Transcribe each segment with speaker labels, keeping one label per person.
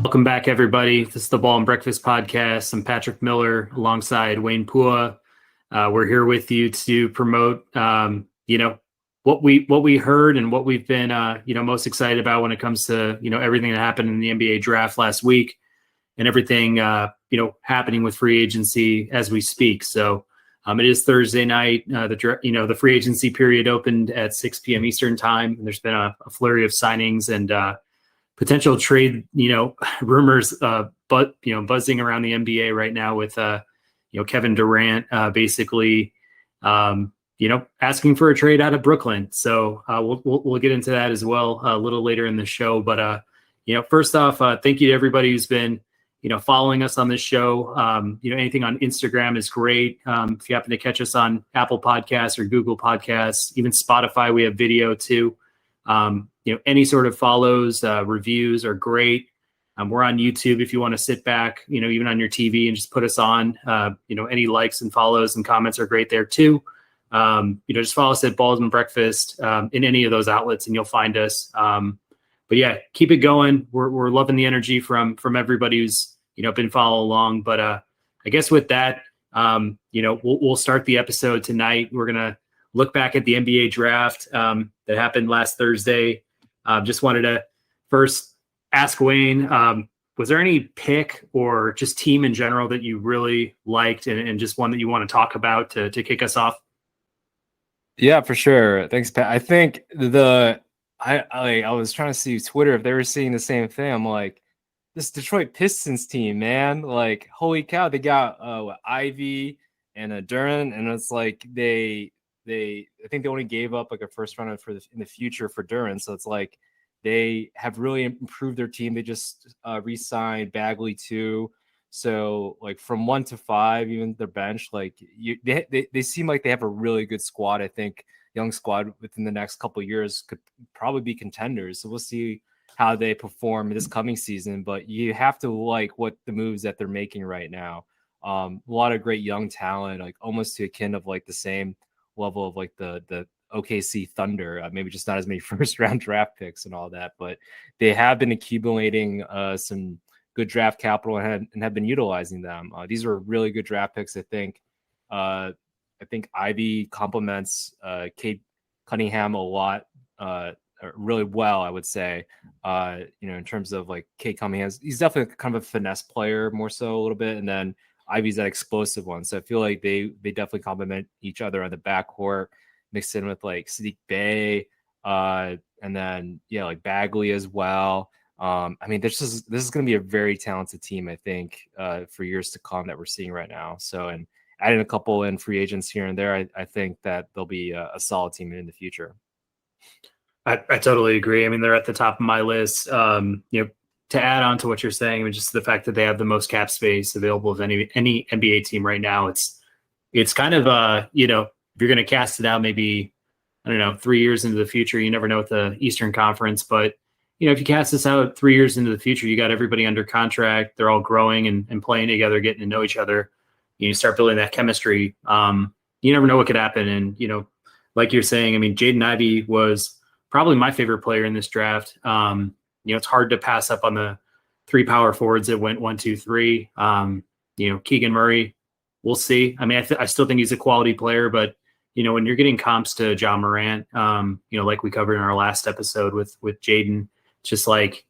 Speaker 1: Welcome back, everybody. This is the Ball and Breakfast Podcast. I'm Patrick Miller alongside Wayne Pua. We're here with you to promote, what we heard and what we've been, most excited about when it comes to, everything that happened in the NBA draft last week and everything, happening with free agency as we speak. So it is Thursday night. The free agency period opened at 6 p.m. Eastern time. And there's been a flurry of signings and potential trade, rumors, buzzing around the NBA right now with, Kevin Durant, basically, asking for a trade out of Brooklyn. So we'll get into that as well a little later in the show. But, first off, thank you to everybody who's been, following us on this show. Anything on Instagram is great. If you happen to catch us on Apple Podcasts or Google Podcasts, even Spotify, we have video too. Any sort of follows, reviews are great. We're on YouTube if you want to sit back, even on your TV and just put us on. Any likes and follows and comments are great there too. Just follow us at Balls and Breakfast in any of those outlets and you'll find us. But yeah, keep it going. We're loving the energy from everybody who's been following along. But I guess with that, we'll start the episode tonight. We're gonna look back at the NBA draft that happened last Thursday. Just wanted to first ask Wayne, was there any pick or just team in general that you really liked and just one that you want to talk about to kick us off?
Speaker 2: Yeah, for sure. Thanks, Pat. I think I was trying to see Twitter if they were seeing the same thing. I'm like, this Detroit Pistons team, man, like, holy cow, they got Ivy and Durant, and it's like I think they only gave up like a first round in the future for Durant. So it's like they have really improved their team. They just re-signed Bagley too. So like from 1 to 5, even their bench, like they seem like they have a really good squad. I think young squad within the next couple of years could probably be contenders. So we'll see how they perform this coming season. But you have to like what the moves that they're making right now. A lot of great young talent, like almost to akin of like the same level of like the OKC Thunder, maybe just not as many first round draft picks and all that, but they have been accumulating some good draft capital and have been utilizing them. These are really good draft picks. I think Ivy complements Cade Cunningham a lot, really well, I would say. In terms of like Cade Cunningham, he's definitely kind of a finesse player more so a little bit, and then Ivy's that explosive one. So I feel like they definitely complement each other on the backcourt, mixed in with like Sadiq Bey, and then like Bagley as well. This is going to be a very talented team, I think, for years to come that we're seeing right now. So, and adding a couple in free agents here and there, I think that they'll be a solid team in the future.
Speaker 1: I totally agree. I mean, they're at the top of my list. To add on to what you're saying, just the fact that they have the most cap space available of any NBA team right now, it's kind of if you're going to cast it out, maybe, I don't know, 3 years into the future, you never know with the Eastern Conference, but if you cast this out 3 years into the future, you got everybody under contract, they're all growing and playing together, getting to know each other. You start building that chemistry. You never know what could happen. And, like you're saying, I mean, Jaden Ivey was probably my favorite player in this draft. It's hard to pass up on the 3 power forwards that went 1, 2, 3. Keegan Murray, we'll see. I mean, I still think he's a quality player, but when you're getting comps to Ja Morant, like we covered in our last episode with Jaden, it's just like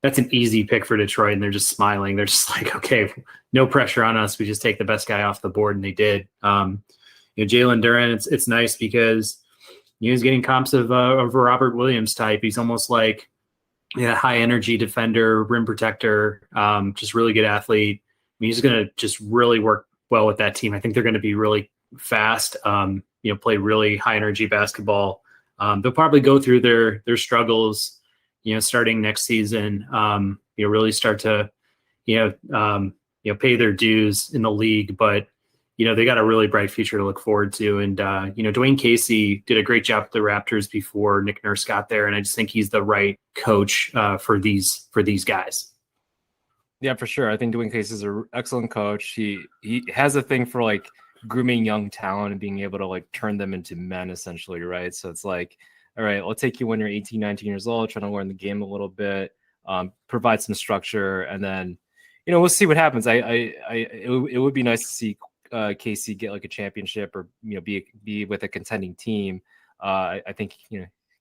Speaker 1: that's an easy pick for Detroit, and they're just smiling. They're just like, okay, no pressure on us. We just take the best guy off the board, and they did. Jalen Durant, it's nice because he's getting comps of Robert Williams type. He's almost like high energy defender, rim protector, just really good athlete. I mean, he's going to just really work well with that team. I think they're going to be really fast, play really high energy basketball. They'll probably go through their struggles, starting next season, really start to, pay their dues in the league, but they got a really bright future to look forward to. And, Dwayne Casey did a great job with the Raptors before Nick Nurse got there. And I just think he's the right coach for these guys.
Speaker 2: Yeah, for sure. I think Dwayne Casey is an excellent coach. He has a thing for like grooming young talent and being able to like turn them into men essentially. Right. So it's like, all right, I'll take you when you're 18, 19 years old, trying to learn the game a little bit. provide some structure, and then we'll see what happens. It would be nice to see KC get like a championship, or be with a contending team. I think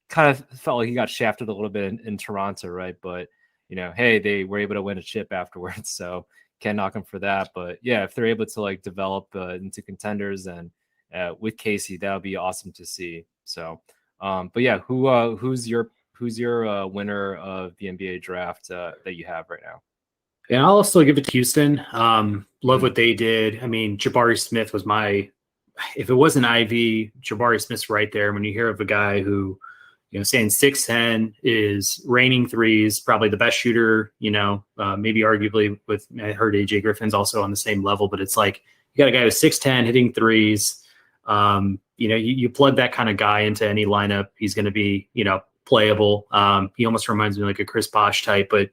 Speaker 2: kind of felt like he got shafted a little bit in Toronto, right? But hey, they were able to win a chip afterwards, so can't knock them for that. But yeah, if they're able to like develop into contenders, and with Casey, that would be awesome to see. So, but yeah, who's your winner of the NBA draft that you have right now?
Speaker 1: And I'll also give it to Houston. Love what they did. I mean, Jabari Smith was if it wasn't Ivy, Jabari Smith's right there. When you hear of a guy who, saying 6'10", is raining threes, probably the best shooter, maybe arguably I heard AJ Griffin's also on the same level, but it's like, you got a guy who's 6'10", hitting threes. You plug that kind of guy into any lineup, he's going to be, playable. He almost reminds me like a Chris Bosh type, but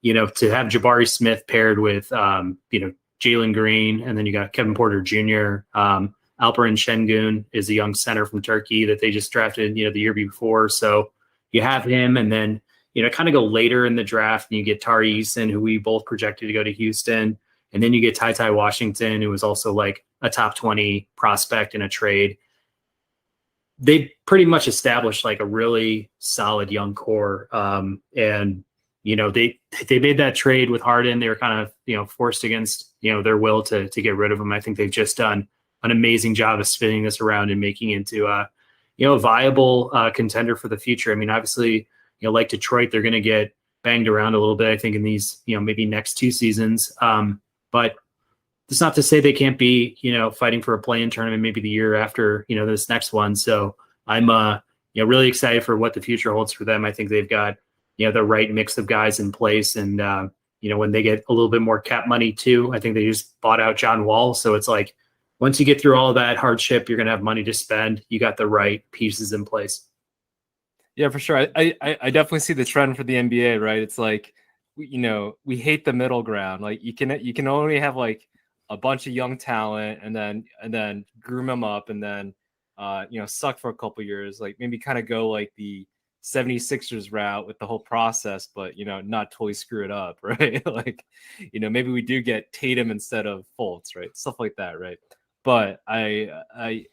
Speaker 1: to have Jabari Smith paired with, Jalen Green, and then you got Kevin Porter Jr., Alperen Şengün is a young center from Turkey that they just drafted, the year before. So you have him, and then, kind of go later in the draft and you get Tari Eason, who we both projected to go to Houston. And then you get Ty Washington, who was also like a top 20 prospect in a trade. They pretty much established like a really solid young core. And they made that trade with Harden. They were kind of, forced against, their will to get rid of him. I think they've just done an amazing job of spinning this around and making it into a viable contender for the future. I mean, obviously, like Detroit, they're going to get banged around a little bit, I think, in these, maybe next 2 seasons. But it's not to say they can't be, fighting for a play-in tournament maybe the year after, this next one. So I'm, really excited for what the future holds for them. I think they've got, the right mix of guys in place. And, when they get a little bit more cap money too, I think they just bought out John Wall. So it's like, once you get through all that hardship, you're going to have money to spend. You got the right pieces in place.
Speaker 2: Yeah, for sure. I definitely see the trend for the NBA, right? It's like, we hate the middle ground. Like you can only have like a bunch of young talent and then groom them up, and then suck for a couple years, like maybe kind of go like the 76ers route with the whole process, but not totally screw it up, right? Like, maybe we do get Tatum instead of Fultz, right? Stuff like that, right? But I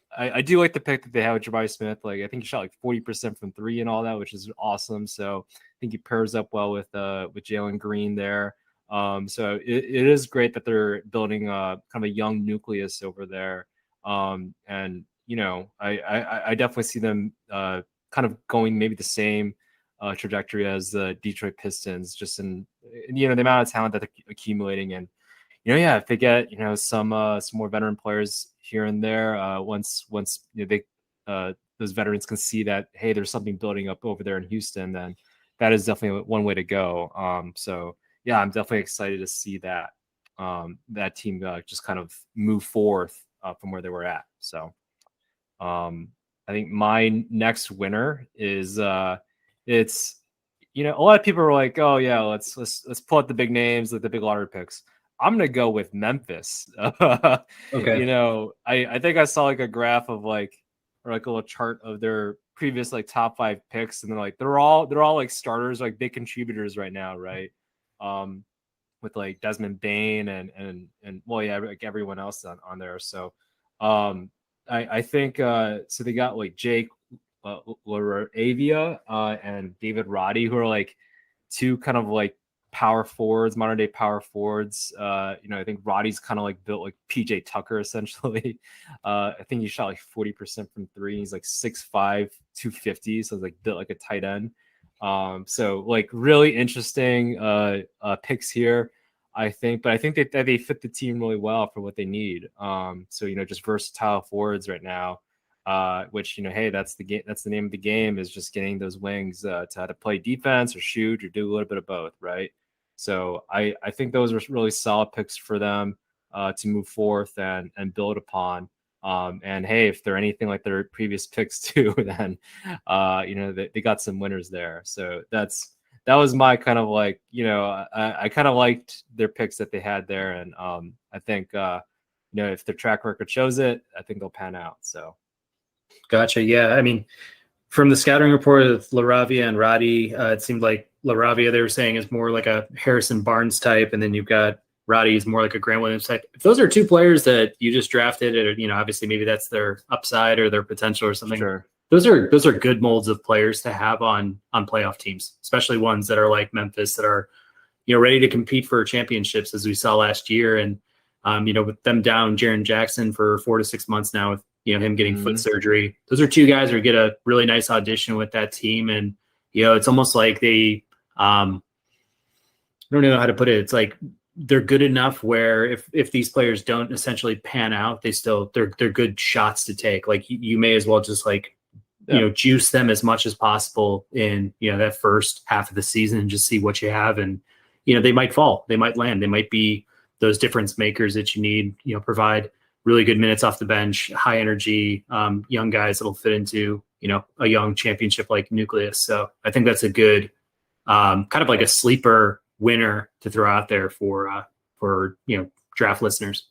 Speaker 2: do like the pick that they have with Jabari Smith. Like, I think he shot like 40% from 3 and all that, which is awesome. So I think he pairs up well with Jalen Green there. So it is great that they're building kind of a young nucleus over there. And I definitely see them kind of going maybe the same trajectory as the Detroit Pistons, just in the amount of talent that they're accumulating. And if they get some more veteran players here and there, once they those veterans can see that, hey, there's something building up over there in Houston, then that is definitely one way to go. So yeah, I'm definitely excited to see that that team just kind of move forth from where they were at. So I think my next winner is it's a lot of people are like, oh yeah, let's pull out the big names, like the big lottery picks. I'm gonna go with Memphis. Okay. I think I saw like a graph of or a little chart of their previous like top 5 picks, and they're all like starters, like big contributors right now, right? With like Desmond Bane and well, yeah, like everyone else on there. So I think so they got like Jake Laravia and David Roddy, who are like 2 kind of like power forwards, modern day power forwards. I think Roddy's kind of like built like PJ Tucker essentially. I think he shot like 40% from 3. He's like 6'5", 250, so it's like built like a tight end. So like really interesting picks here, I think. But I think that they fit the team really well for what they need. So just versatile forwards right now. Which hey, that's the game. That's the name of the game, is just getting those wings to how to play defense or shoot or do a little bit of both, right? So I think those are really solid picks for them to move forth and build upon. And hey, if they're anything like their previous picks too, then they got some winners there. So that was my kind of like I kind of liked their picks that they had there, and I think if their track record shows it, I think they'll pan out. So.
Speaker 1: Gotcha. Yeah. I mean, from the scouting report of Laravia and Roddy, it seemed like LaRavia, they were saying, is more like a Harrison Barnes type, and then you've got Roddy is more like a Grant Williams type. If those are two players that you just drafted, or obviously maybe that's their upside or their potential or something.
Speaker 2: Sure.
Speaker 1: Those are good molds of players to have on playoff teams, especially ones that are like Memphis that are ready to compete for championships, as we saw last year. And with them down Jaren Jackson for 4 to 6 months now, with him getting foot surgery, those are two guys who get a really nice audition with that team. And it's almost like they I don't know how to put it. It's like they're good enough where if these players don't essentially pan out, they're good shots to take. Like you may as well just juice them as much as possible in that first half of the season and just see what you have. And they might fall, they might land, they might be those difference makers that you need. Provide really good minutes off the bench, high energy, young guys that'll fit into a young championship like nucleus. So I think that's a good kind of like a sleeper winner to throw out there for draft listeners.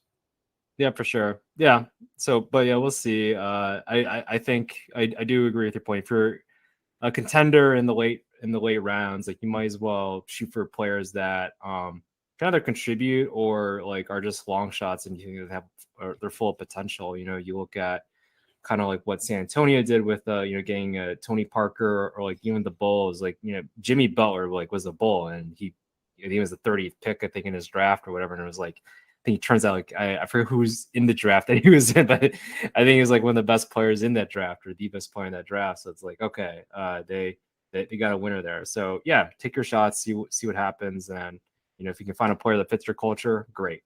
Speaker 2: Yeah, for sure. Yeah. So, but yeah, we'll see. I think I do agree with your point. For a contender in the late rounds, like you might as well shoot for players that can either contribute or like are just long shots and you think they're full of potential. You look at kind of like what San Antonio did with getting Tony Parker, or like even the Bulls, like Jimmy Butler was a Bull and he was the 30th pick I think in his draft or whatever, and it was like I think it turns out like I forget who's in the draft that he was in, but I think he was like one of the best players in that draft or the best player in that draft. So it's like okay, they got a winner there. So yeah, take your shots, see what happens, and if you can find a player that fits your culture, great.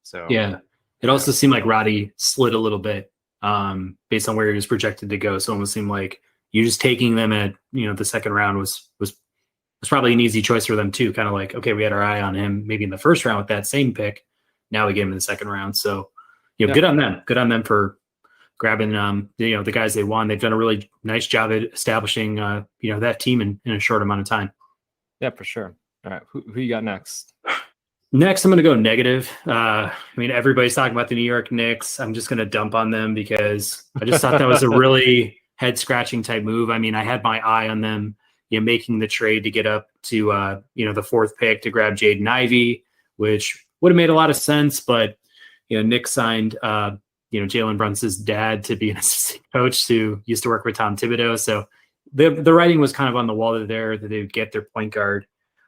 Speaker 2: So
Speaker 1: yeah, it also seemed like Roddy slid a little bit based on where he was projected to go. So it almost seemed like you just taking them at the second round was probably an easy choice for them too. Kind of like, okay, we had our eye on him maybe in the first round with that same pick. Now we get him in the second round. So good on them. Good on them for grabbing the guys they won. They've done a really nice job at establishing that team in a short amount of time.
Speaker 2: Yeah, for sure. All right, who you got next?
Speaker 1: Next, I'm going to go negative. Everybody's talking about the New York Knicks. I'm just going to dump on them because I just thought that was a really head-scratching type move. I had my eye on them, making the trade to get up to, the fourth pick to grab Jaden Ivey, which would have made a lot of sense. But, Nick signed, Jalen Brunson's dad to be an assistant coach who used to work with Tom Thibodeau. So the writing was kind of on the wall there that they would get their point guard.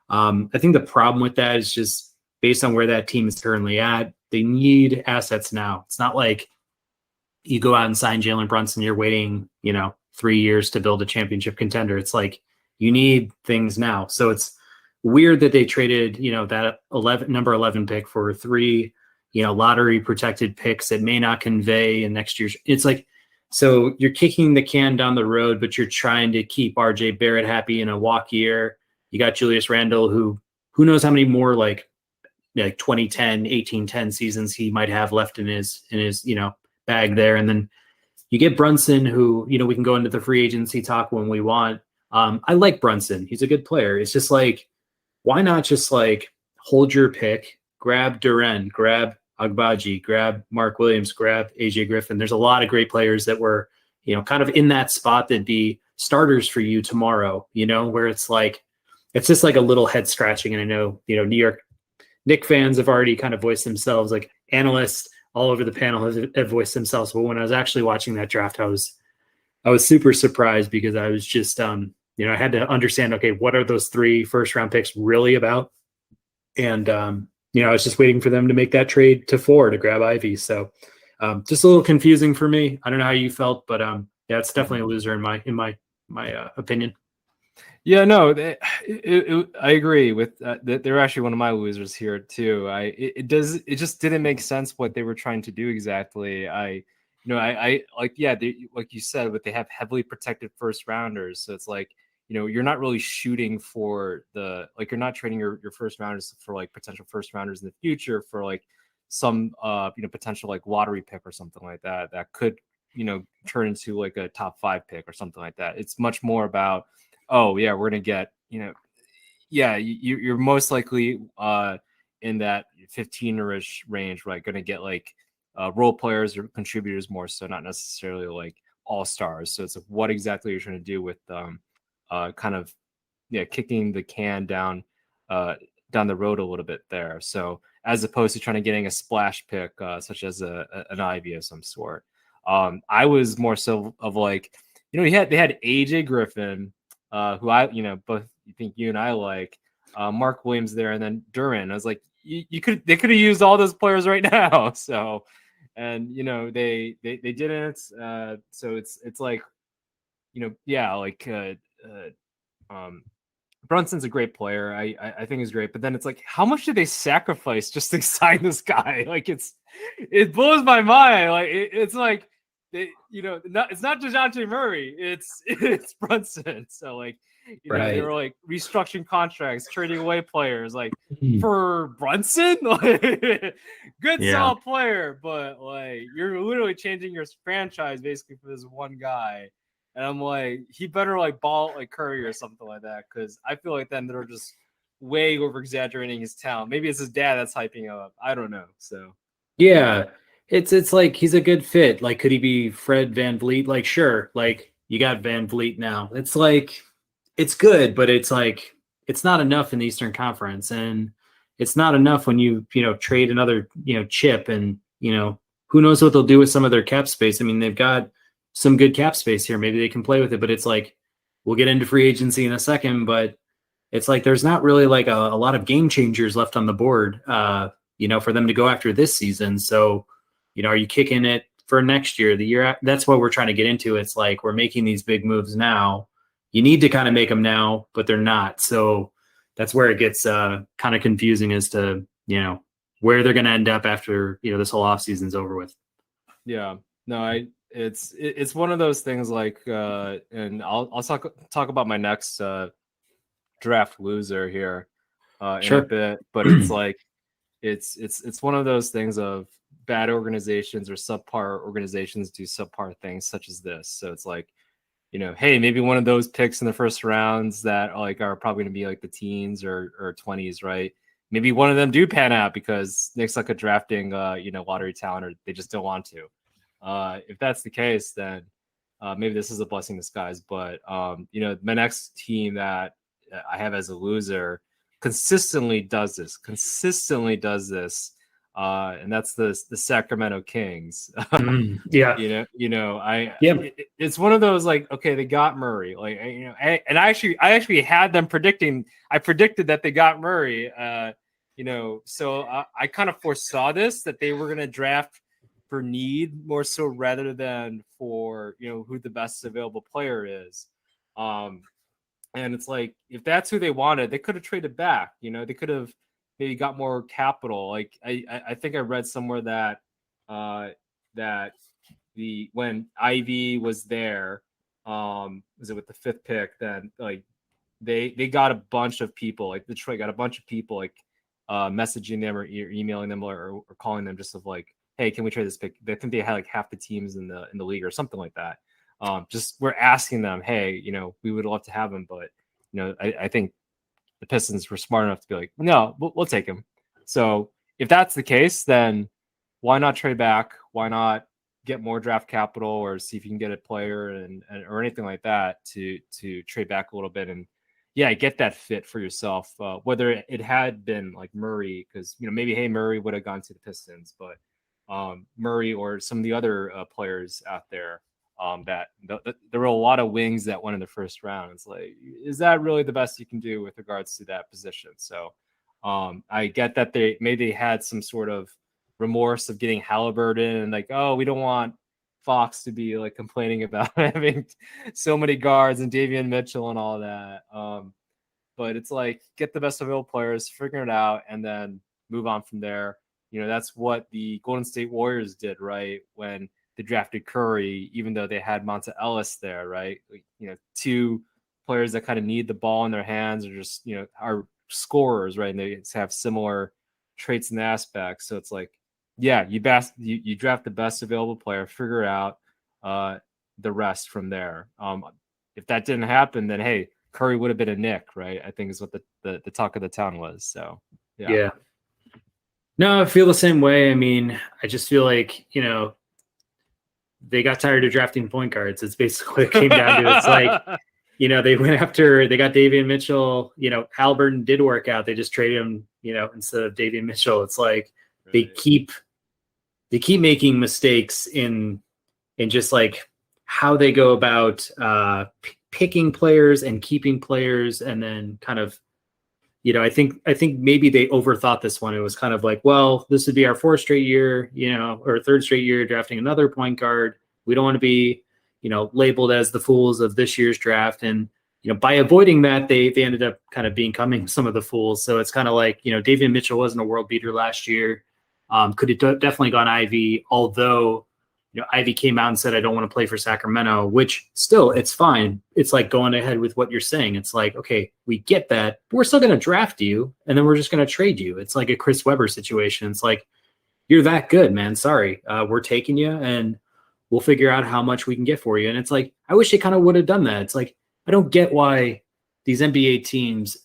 Speaker 1: I think the problem with that is just based on where that team is currently at, they need assets now. It's not like you go out and sign Jalen Brunson, you're waiting, 3 years to build a championship contender. It's like you need things now. So it's weird that they traded, that number 11 pick for 3, lottery protected picks that may not convey in next year's. It's like, so you're kicking the can down the road, but you're trying to keep RJ Barrett happy in a walk year. You got Julius Randle, who knows how many more like 2010, 18-10 seasons he might have left in his bag there. And then you get Brunson, who, we can go into the free agency talk when we want. I like Brunson. He's a good player. It's just like, why not just like hold your pick, grab Durant, grab Agbaji, grab Mark Williams, grab AJ Griffin. There's a lot of great players that were, kind of in that spot that'd be starters for you tomorrow, where it's like, it's just like a little head scratching. And I know, New York Knicks fans have already kind of voiced themselves, like analysts all over the panel have voiced themselves. But when I was actually watching that draft, I was super surprised because I was just, I had to understand, okay, what are those 3 first round picks really about? And, I was just waiting for them to make that trade to 4 to grab Ivy. So just a little confusing for me. I don't know how you felt, but yeah, it's definitely a loser in my opinion.
Speaker 2: Yeah, no, I agree with that. They're actually one of my losers here too. It just didn't make sense what they were trying to do exactly. I like, yeah, like you said, but they have heavily protected first rounders. So it's like, you're not really shooting for you're not trading your first rounders for like potential first rounders in the future for like some, potential like lottery pick or something like that could, turn into like a top 5 pick or something like that. It's much more about, oh yeah, we're gonna get, you're most likely in that 15-ish range, right? Gonna get like role players or contributors more so, not necessarily like all stars. So it's like, what exactly you're trying to do with kind of kicking the can down the road a little bit there. So as opposed to trying to getting a splash pick, such as an Ivy of some sort. I was more so of like, they had AJ Griffin, who both think you and I like, Mark Williams there, and then Durant. I was like, they could have used all those players right now. So, and they didn't. So it's like, Brunson's a great player. I think he's great, but then it's like, how much did they sacrifice just to sign this guy? Like it blows my mind. Like it's like it's not DeJounte Murray. It's Brunson. So like they were like restructuring contracts, trading away players like for Brunson. Like, good solid player, but like you're literally changing your franchise basically for this one guy. And I'm like, he better like ball like Curry or something like that, because I feel like then they're just way over exaggerating his talent. Maybe it's his dad that's hyping him up. I don't know. So
Speaker 1: yeah, it's like he's a good fit. Like, could he be Fred VanVleet? Like, sure. Like, you got VanVleet now. It's like it's good, but it's like it's not enough in the Eastern Conference, and it's not enough when you trade another chip, and who knows what they'll do with some of their cap space. I mean, they've got some good cap space here. Maybe they can play with it, but it's like, we'll get into free agency in a second, but it's like, there's not really like a lot of game changers left on the board, for them to go after this season. So, are you kicking it for next year, the year after? That's what we're trying to get into. It's like, we're making these big moves now. You need to kind of make them now, but they're not. So that's where it gets kind of confusing as to, where they're going to end up after, this whole off season's over with.
Speaker 2: Yeah, no, it's one of those things like, and I'll talk about my next draft loser here in a bit, but it's like it's one of those things of bad organizations or subpar organizations do subpar things such as this. So it's like, hey, maybe one of those picks in the first rounds that like are probably going to be like the teens or 20s, right? Maybe one of them do pan out because Knicks like a drafting lottery talent, or they just don't want to. If that's the case, then maybe this is a blessing in disguise. But my next team that I have as a loser consistently does this, and that's the Sacramento Kings. It's one of those like, okay, they got Murray, like I actually had them predicting. I predicted that they got Murray. So I kind of foresaw this, that they were going to draft for need more so rather than for who the best available player is. And it's like, if that's who they wanted, they could have traded back. They could have maybe got more capital. Like I think I read somewhere that when Ivy was there, was it with the 5th pick, then like they got a bunch of people, like Detroit got a bunch of people like messaging them or emailing them or calling them just of like, hey, can we trade this pick? I think they had like half the teams in the league or something like that. Just we're asking them, hey, we would love to have him, but I think the Pistons were smart enough to be like, no, we'll take him. So if that's the case, then why not trade back? Why not get more draft capital or see if you can get a player and or anything like that to trade back a little bit and get that fit for yourself. Whether it had been like Murray, because maybe hey, Murray would have gone to the Pistons, but Murray or some of the other players out there, that there were a lot of wings that went in the first round. It's like, is that really the best you can do with regards to that position? So I get that they had some sort of remorse of getting Halliburton and like, oh, we don't want Fox to be like complaining about having so many guards and Davion Mitchell and all that. But it's like, get the best available players, figure it out, and then move on from there. That's what the Golden State Warriors did, right? When they drafted Curry, even though they had Monta Ellis there, right? Two players that kind of need the ball in their hands, or just, are scorers, right? And they have similar traits and aspects. So it's like, you draft the best available player, figure out the rest from there. If that didn't happen, then hey, Curry would have been a Knick, right? I think is what the talk of the town was. So yeah.
Speaker 1: No, I feel the same way. I mean, I just feel like, they got tired of drafting point guards. It's basically what it came down to. It's like, they went after, they got Davion Mitchell. Halliburton did work out. They just traded him, instead of Davion Mitchell. It's like they
Speaker 2: Right.
Speaker 1: keep making mistakes in just like how they go about picking players and keeping players, and then kind of, I think maybe they overthought this one. It was kind of like, well, this would be our fourth straight year, or third straight year drafting another point guard. We don't want to be, labeled as the fools of this year's draft. And, by avoiding that, they ended up kind of becoming some of the fools. So it's kind of like, Davion Mitchell wasn't a world beater last year. Could have definitely gone Ivy, although, Ivy came out and said, I don't want to play for Sacramento, which still, it's fine. It's like going ahead with what you're saying. It's like, okay, we get that, but we're still going to draft you, and then we're just going to trade you. It's like a Chris Webber situation. It's like, you're that good, man. Sorry. We're taking you, and we'll figure out how much we can get for you. And it's like, I wish they kind of would have done that. It's like, I don't get why these NBA teams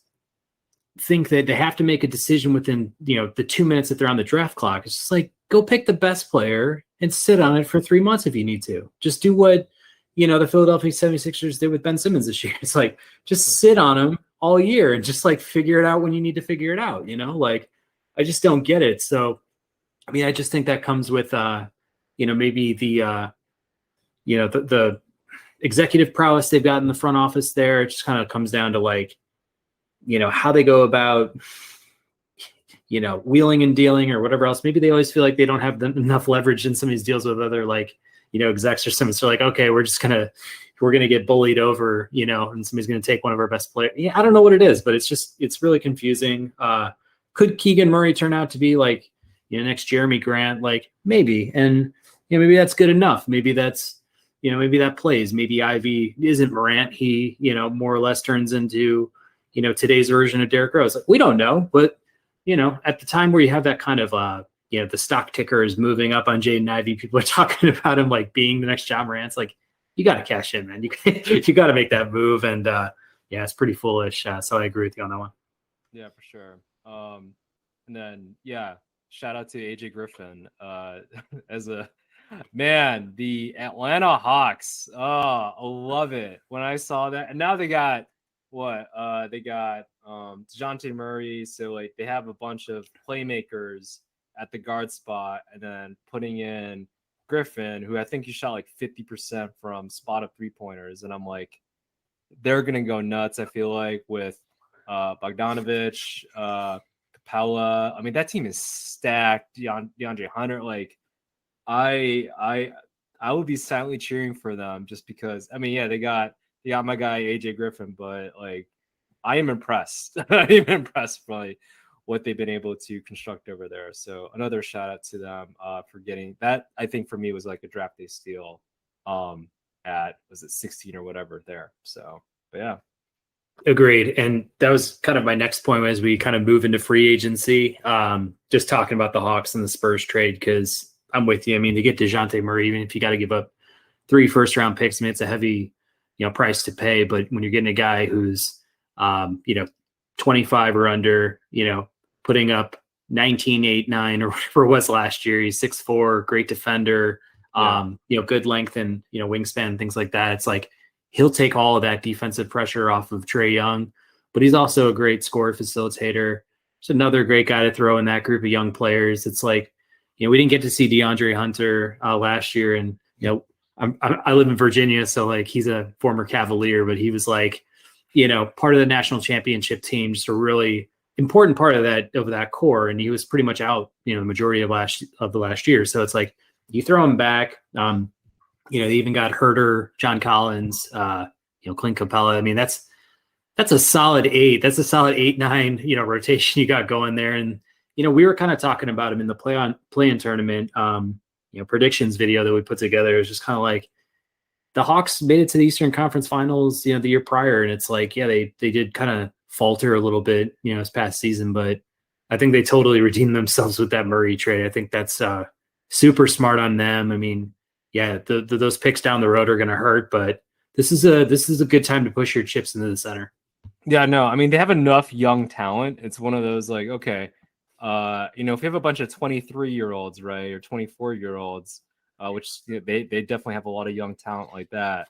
Speaker 1: think that they have to make a decision within, the 2 minutes that they're on the draft clock. It's just like, go pick the best player and sit on it for 3 months if you need to. Just do what, the Philadelphia 76ers did with Ben Simmons this year. It's like, just sit on him all year and just like figure it out when you need to figure it out, like, I just don't get it. So, I mean, I just think that comes with, maybe the executive prowess they've got in the front office there. It just kind of comes down to like, how they go about, wheeling and dealing or whatever else. Maybe they always feel like they don't have enough leverage in some of these deals with other, like, execs or something. So like, okay, we're going to get bullied over, and somebody's going to take one of our best players. Yeah, I don't know what it is, but it's really confusing. Could Keegan Murray turn out to be like, next Jeremy Grant? Like, maybe. And, maybe that's good enough. Maybe that's, maybe that plays. Maybe Ivy isn't Morant. He, more or less turns into, today's version of Derrick Rose. Like, we don't know, but, at the time where you have that kind of, the stock ticker is moving up on Jaden Ivey, people are talking about him like being the next John Morant. It's like, you got to cash in, man. You got to make that move. And yeah, it's pretty foolish. So I agree with you on that one.
Speaker 2: Yeah, for sure. And then, yeah, shout out to AJ Griffin as a man, the Atlanta Hawks. Oh, I love it when I saw that. And now they got DeJounte Murray. So like they have a bunch of playmakers at the guard spot, and then putting in Griffin, who I think he shot like 50% from spot up 3-pointers. And I'm like, they're gonna go nuts, I feel like, with Bogdanovich, Capella. I mean, that team is stacked. DeAndre Hunter. Like, I would be silently cheering for them just because. I mean, yeah, they got my guy AJ Griffin, but like, I am impressed. I am impressed by what they've been able to construct over there. So another shout out to them for getting that. I think for me was like a draft day steal at, was it 16 or whatever there. So, but yeah.
Speaker 1: Agreed. And that was kind of my next point as we kind of move into free agency. Just talking about the Hawks and the Spurs trade, because I'm with you. I mean, to get DeJounte Murray, even if you got to give up 3 first-round picks, I mean, it's a heavy, price to pay. But when you're getting a guy who's, 25 or under, putting up 19, 8, 9, or whatever it was last year, he's 6'4", great defender, good length and, wingspan, things like that. It's like, he'll take all of that defensive pressure off of Trae Young, but he's also a great scorer facilitator. Just another great guy to throw in that group of young players. It's like, we didn't get to see DeAndre Hunter last year, and I live in Virginia, so like he's a former Cavalier, but he was like, part of the national championship team, just a really important part of that core, and he was pretty much out, the majority of the last year. So it's like you throw him back. They even got Herter, John Collins, Clint Capella. I mean, that's a solid 8. That's a solid 8-9, rotation you got going there. And, we were kind of talking about him in the play-in tournament, predictions video that we put together. It was just kind of like the Hawks made it to the Eastern Conference Finals, the year prior. And it's like, yeah, they did kind of falter a little bit, this past season, but I think they totally redeemed themselves with that Murray trade. I think that's super smart on them. I mean, yeah, those picks down the road are going to hurt, but this is a good time to push your chips into the center.
Speaker 2: Yeah, no, I mean, they have enough young talent. It's one of those like, okay, if you have a bunch of 23-year-olds, right, or 24-year-olds, which they definitely have a lot of young talent like that.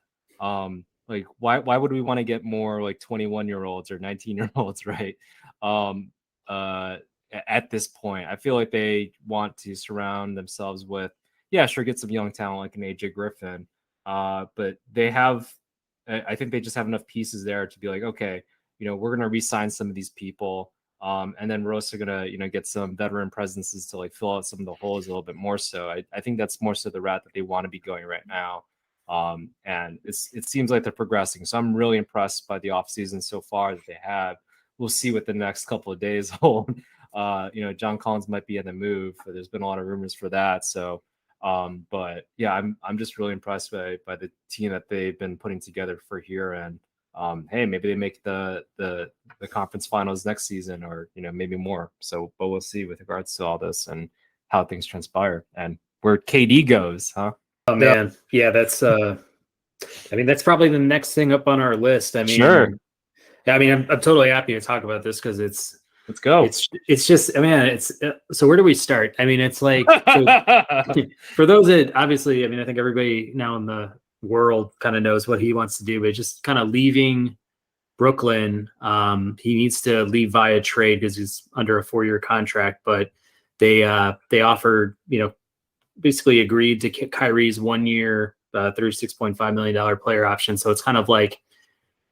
Speaker 2: Like, why would we want to get more like 21-year-olds or 19-year-olds, right? Um, uh, at this point, I feel like they want to surround themselves with, yeah, sure, get some young talent like an AJ Griffin. But they have, I think they just have enough pieces there to be like, okay, we're gonna re-sign some of these people. And then we're also gonna, get some veteran presences to like fill out some of the holes a little bit more. So I think that's more so the route that they want to be going right now. And it seems like they're progressing. So I'm really impressed by the offseason so far that they have. We'll see what the next couple of days hold. John Collins might be in the move. There's been a lot of rumors for that. So, but yeah, I'm just really impressed by the team that they've been putting together for here. And hey, maybe they make the conference finals next season, or maybe more. So, but we'll see with regards to all this and how things transpire and where KD goes, huh?
Speaker 1: Oh man, yeah, that's that's probably the next thing up on our list.
Speaker 2: Sure.
Speaker 1: I'm totally happy to talk about this because
Speaker 2: Let's go.
Speaker 1: it's just, it's so where do we start? It's like, so, for those that obviously, I think everybody now in the world kind of knows what he wants to do, but just kind of leaving Brooklyn. He needs to leave via trade because he's under a 4-year contract, but they offered, basically agreed to Kyrie's 1-year, $36.5 million player option. So it's kind of like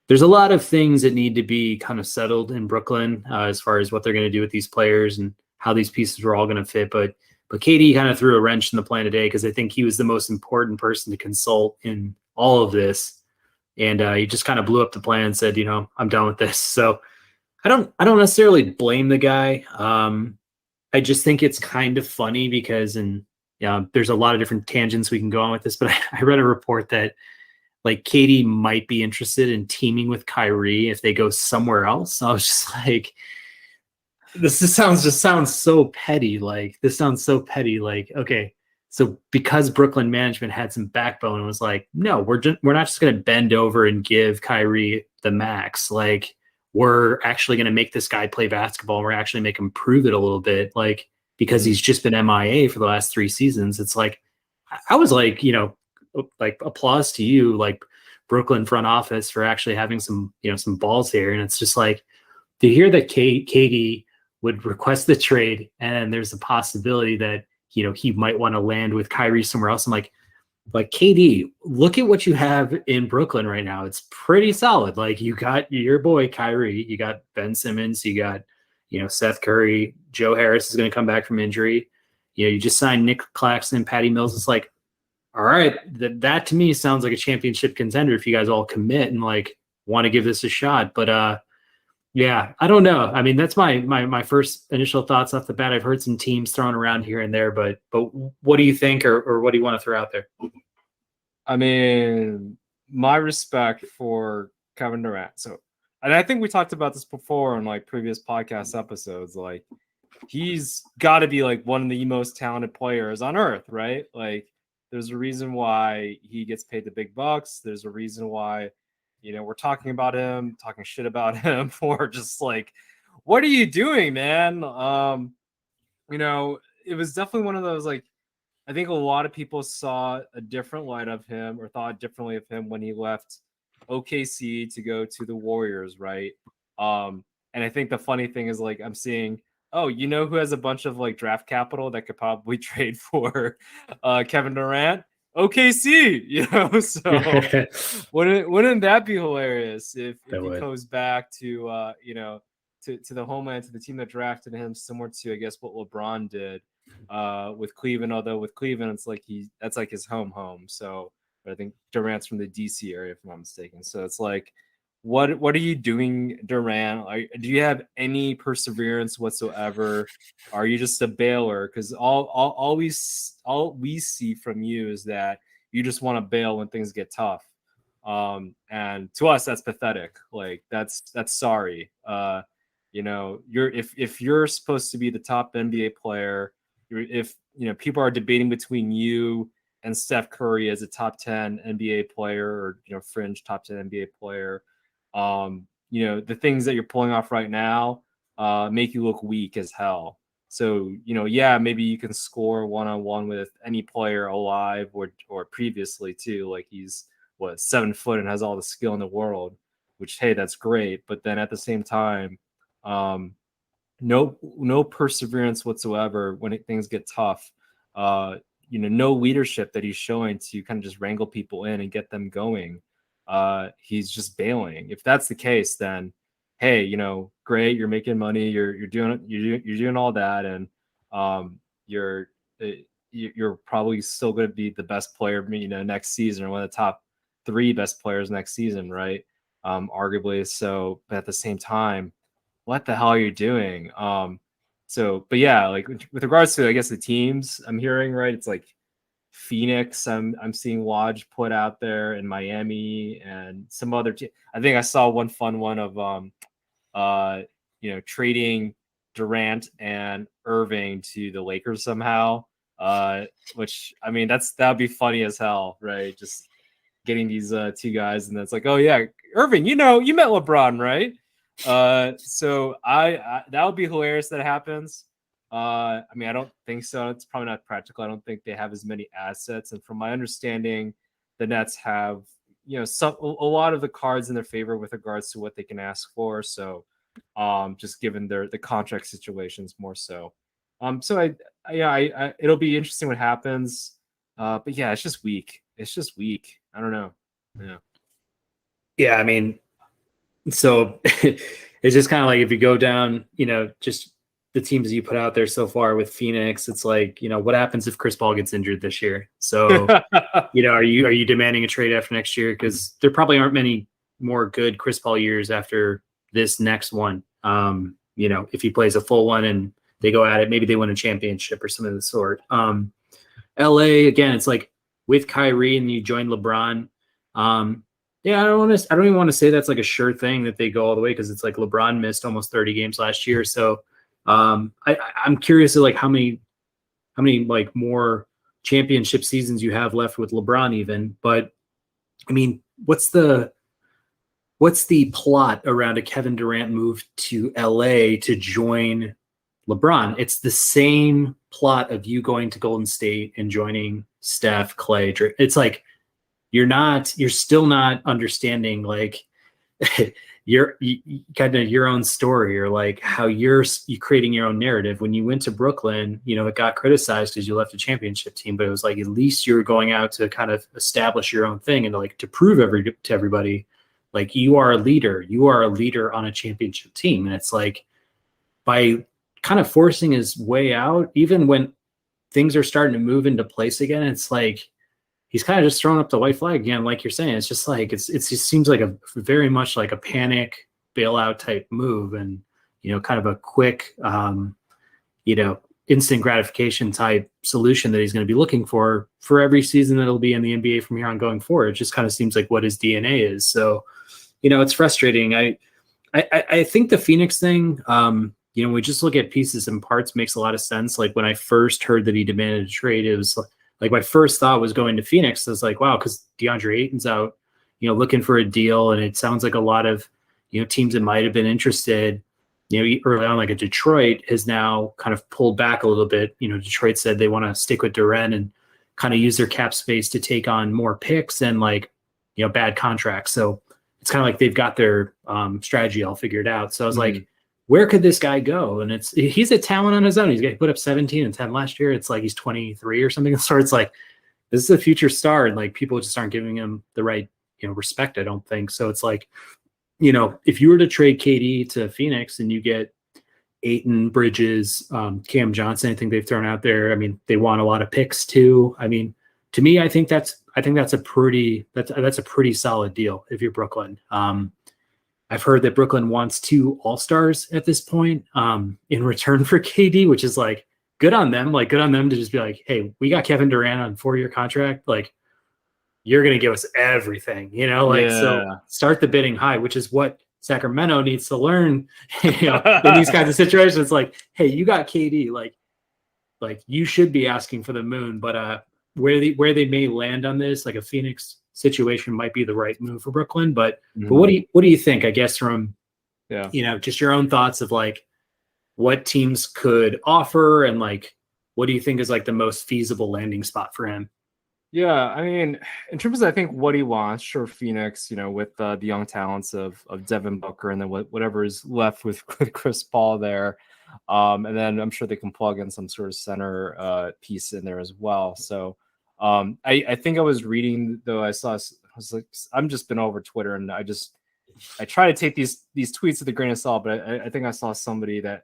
Speaker 1: there's a lot of things that need to be kind of settled in Brooklyn as far as what they're going to do with these players and how these pieces are all going to fit. But KD kind of threw a wrench in the plan today because I think he was the most important person to consult in all of this. And he just kind of blew up the plan and said, I'm done with this. So I don't necessarily blame the guy. I just think it's kind of funny because, there's a lot of different tangents we can go on with this, but I read a report that like KD might be interested in teaming with Kyrie if they go somewhere else. I was just like, this sounds so petty. Like, this sounds so petty. Like, okay, so because Brooklyn management had some backbone and was like, no, we're not just going to bend over and give Kyrie the max. Like, we're actually going to make this guy play basketball. And we're actually make him prove it a little bit. Like, because he's just been MIA for the last 3 seasons. It's like, I was like, like applause to you, like Brooklyn front office for actually having some, some balls here. And it's just like to hear that KD would request the trade and there's a possibility that, he might want to land with Kyrie somewhere else. I'm like KD, look at what you have in Brooklyn right now. It's pretty solid. Like, you got your boy Kyrie, you got Ben Simmons, you got, Seth Curry, Joe Harris is going to come back from injury. You just signed Nick Claxton, Patty Mills. It's like, all right, that to me sounds like a championship contender if you guys all commit and like want to give this a shot. But yeah, I don't know. That's my first initial thoughts off the bat. I've heard some teams thrown around here and there, but what do you think, or what do you want to throw out there?
Speaker 2: My respect for Kevin Durant. So, and I think we talked about this before in like previous podcast episodes. Like, he's got to be like one of the most talented players on earth, right? Like, there's a reason why he gets paid the big bucks. There's a reason why, we're talking about him, talking shit about him, or just like, what are you doing, man? It was definitely one of those, like, I think a lot of people saw a different light of him or thought differently of him when he left OKC to go to the Warriors, right? And I think the funny thing is, like, I'm seeing, oh, who has a bunch of like draft capital that could probably trade for Kevin Durant? OKC, so wouldn't that be hilarious if he goes back to to the homeland, to the team that drafted him, similar to, I guess, what LeBron did with Cleveland, although with Cleveland it's like that's like his home. So, but I think Durant's from the DC area, if I'm not mistaken. So it's like, what are you doing, Durant? Do you have any perseverance whatsoever? Are you just a bailer? Because all we see from you is that you just want to bail when things get tough. And to us, that's pathetic. Like, that's sorry. If you're supposed to be the top NBA player, if people are debating between you and Steph Curry as a top 10 NBA player, or fringe top 10 NBA player, the things that you're pulling off right now make you look weak as hell. So, yeah, maybe you can score one-on-one with any player alive or previously too. Like, he's what 7 foot and has all the skill in the world, which, hey, that's great. But then at the same time, no perseverance whatsoever when things get tough. No leadership that he's showing to kind of just wrangle people in and get them going. He's just bailing. If that's the case, then hey, great, you're making money, you're doing all that, and you're probably still going to be the best player, next season, or one of the top 3 best players next season, right? Arguably. So, but at the same time, what the hell are you doing? But yeah, like with regards to, I guess, the teams I'm hearing, right? It's like Phoenix. I'm seeing Woj put out there in Miami and some other team. I think I saw one fun one of trading Durant and Irving to the Lakers somehow. Which, I mean, that'd be funny as hell, right? Just getting these 2 guys, and it's like, oh yeah, Irving, you met LeBron, right? So I that would be hilarious that happens. I mean, I don't think so. It's probably not practical. I don't think they have as many assets, and from my understanding, the Nets have a lot of the cards in their favor with regards to what they can ask for. So just given the contract situations more so. So it'll be interesting what happens. But yeah, it's just weak. I don't know.
Speaker 1: Yeah, I mean, so it's just kind of like if you go down, just the teams that you put out there so far with Phoenix, it's like, what happens if Chris Paul gets injured this year? So, are you demanding a trade after next year? Because there probably aren't many more good Chris Paul years after this next one. If he plays a full one and they go at it, maybe they win a championship or something of the sort. LA, again, it's like with Kyrie and you join LeBron. Yeah, I don't even want to say that's like a sure thing that they go all the way, because it's like LeBron missed almost 30 games last year. So I'm curious to like how many like more championship seasons you have left with LeBron even. But I mean, what's the plot around a Kevin Durant move to LA to join LeBron? It's the same plot of you going to Golden State and joining Steph, Clay. It's like you're still not understanding like your kind of your own story, or like how you're creating your own narrative. When you went to Brooklyn, it got criticized because you left a championship team, but it was like at least you're going out to kind of establish your own thing and like to prove to everybody like you are a leader on a championship team. And it's like by kind of forcing his way out, even when things are starting to move into place again, it's like he's kind of just throwing up the white flag again. Like you're saying, it's just like it just seems like a very much like a panic bailout type move, and kind of a quick instant gratification type solution that he's going to be looking for every season that'll be in the NBA from here on going forward. It just kind of seems like what his DNA is. So it's frustrating. I think the Phoenix thing, we just look at pieces and parts, makes a lot of sense. Like when I first heard that he demanded a trade, it was like my first thought was going to Phoenix. I was like, wow, because DeAndre Ayton's out, looking for a deal. And it sounds like a lot of, teams that might have been interested, early on, like a Detroit has now kind of pulled back a little bit. Detroit said they want to stick with Durant and kind of use their cap space to take on more picks and like, bad contracts. So it's kind of like they've got their strategy all figured out. So I was like, where could this guy go? And he's a talent on his own. He put up 17 and 10 last year. It's like he's 23 or something. So it's like, this is a future star, and like people just aren't giving him the right, respect, I don't think. So it's like, if you were to trade KD to Phoenix and you get Ayton, Bridges, Cam Johnson, I think they've thrown out there. I mean, they want a lot of picks too. I mean, to me, I think that's a pretty solid deal if you're Brooklyn. I've heard that Brooklyn wants 2 All-Stars at this point in return for KD, which is like good on them. Like good on them to just be like, hey, we got Kevin Durant on a 4-year contract. Like you're going to give us everything, So start the bidding high, which is what Sacramento needs to learn in these kinds of situations. It's like, hey, you got KD, like you should be asking for the moon, but where they may land on this, like a Phoenix situation might be the right move for Brooklyn. But what do you think, I guess, from just your own thoughts of like what teams could offer, and like what do you think is like the most feasible landing spot for him?
Speaker 2: Yeah, I mean, in terms of I think what he wants, sure, Phoenix, with the young talents of Devin Booker, and then whatever is left with, with Chris Paul there, and then I'm sure they can plug in some sort of center piece in there as well. So I think I was reading though, I was like, I'm just been over Twitter, and I try to take these tweets with a grain of salt, but I think I saw somebody that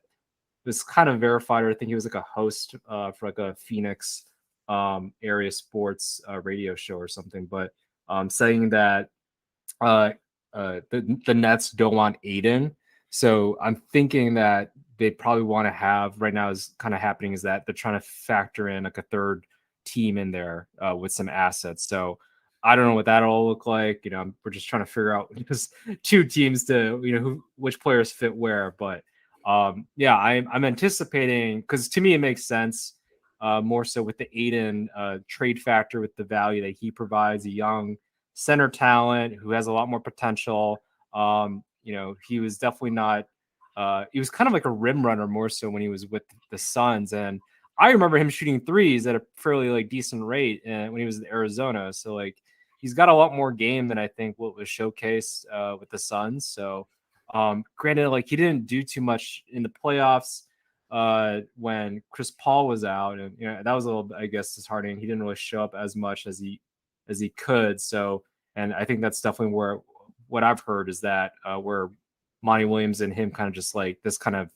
Speaker 2: was kind of verified, or I think he was like a host for like a Phoenix area sports radio show or something, but saying that uh, the Nets don't want Aiden. So I'm thinking that they probably want to have right now is kind of happening is that they're trying to factor in like a third team in there with some assets. So I don't know what that'll look like. We're just trying to figure out because two teams to which players fit where. But yeah, I'm anticipating because to me it makes sense more so with the Aiden trade factor with the value that he provides, a young center talent who has a lot more potential. He was definitely not. He was kind of like a rim runner more so when he was with the Suns, and I remember him shooting threes at a fairly like decent rate when he was in Arizona. So like he's got a lot more game than I think what was showcased with the Suns. So granted, like he didn't do too much in the playoffs when Chris Paul was out, and that was a little, I guess, disheartening. He didn't really show up as much as he could. So, and I think that's definitely where what I've heard is that where Monty Williams and him kind of just like this kind of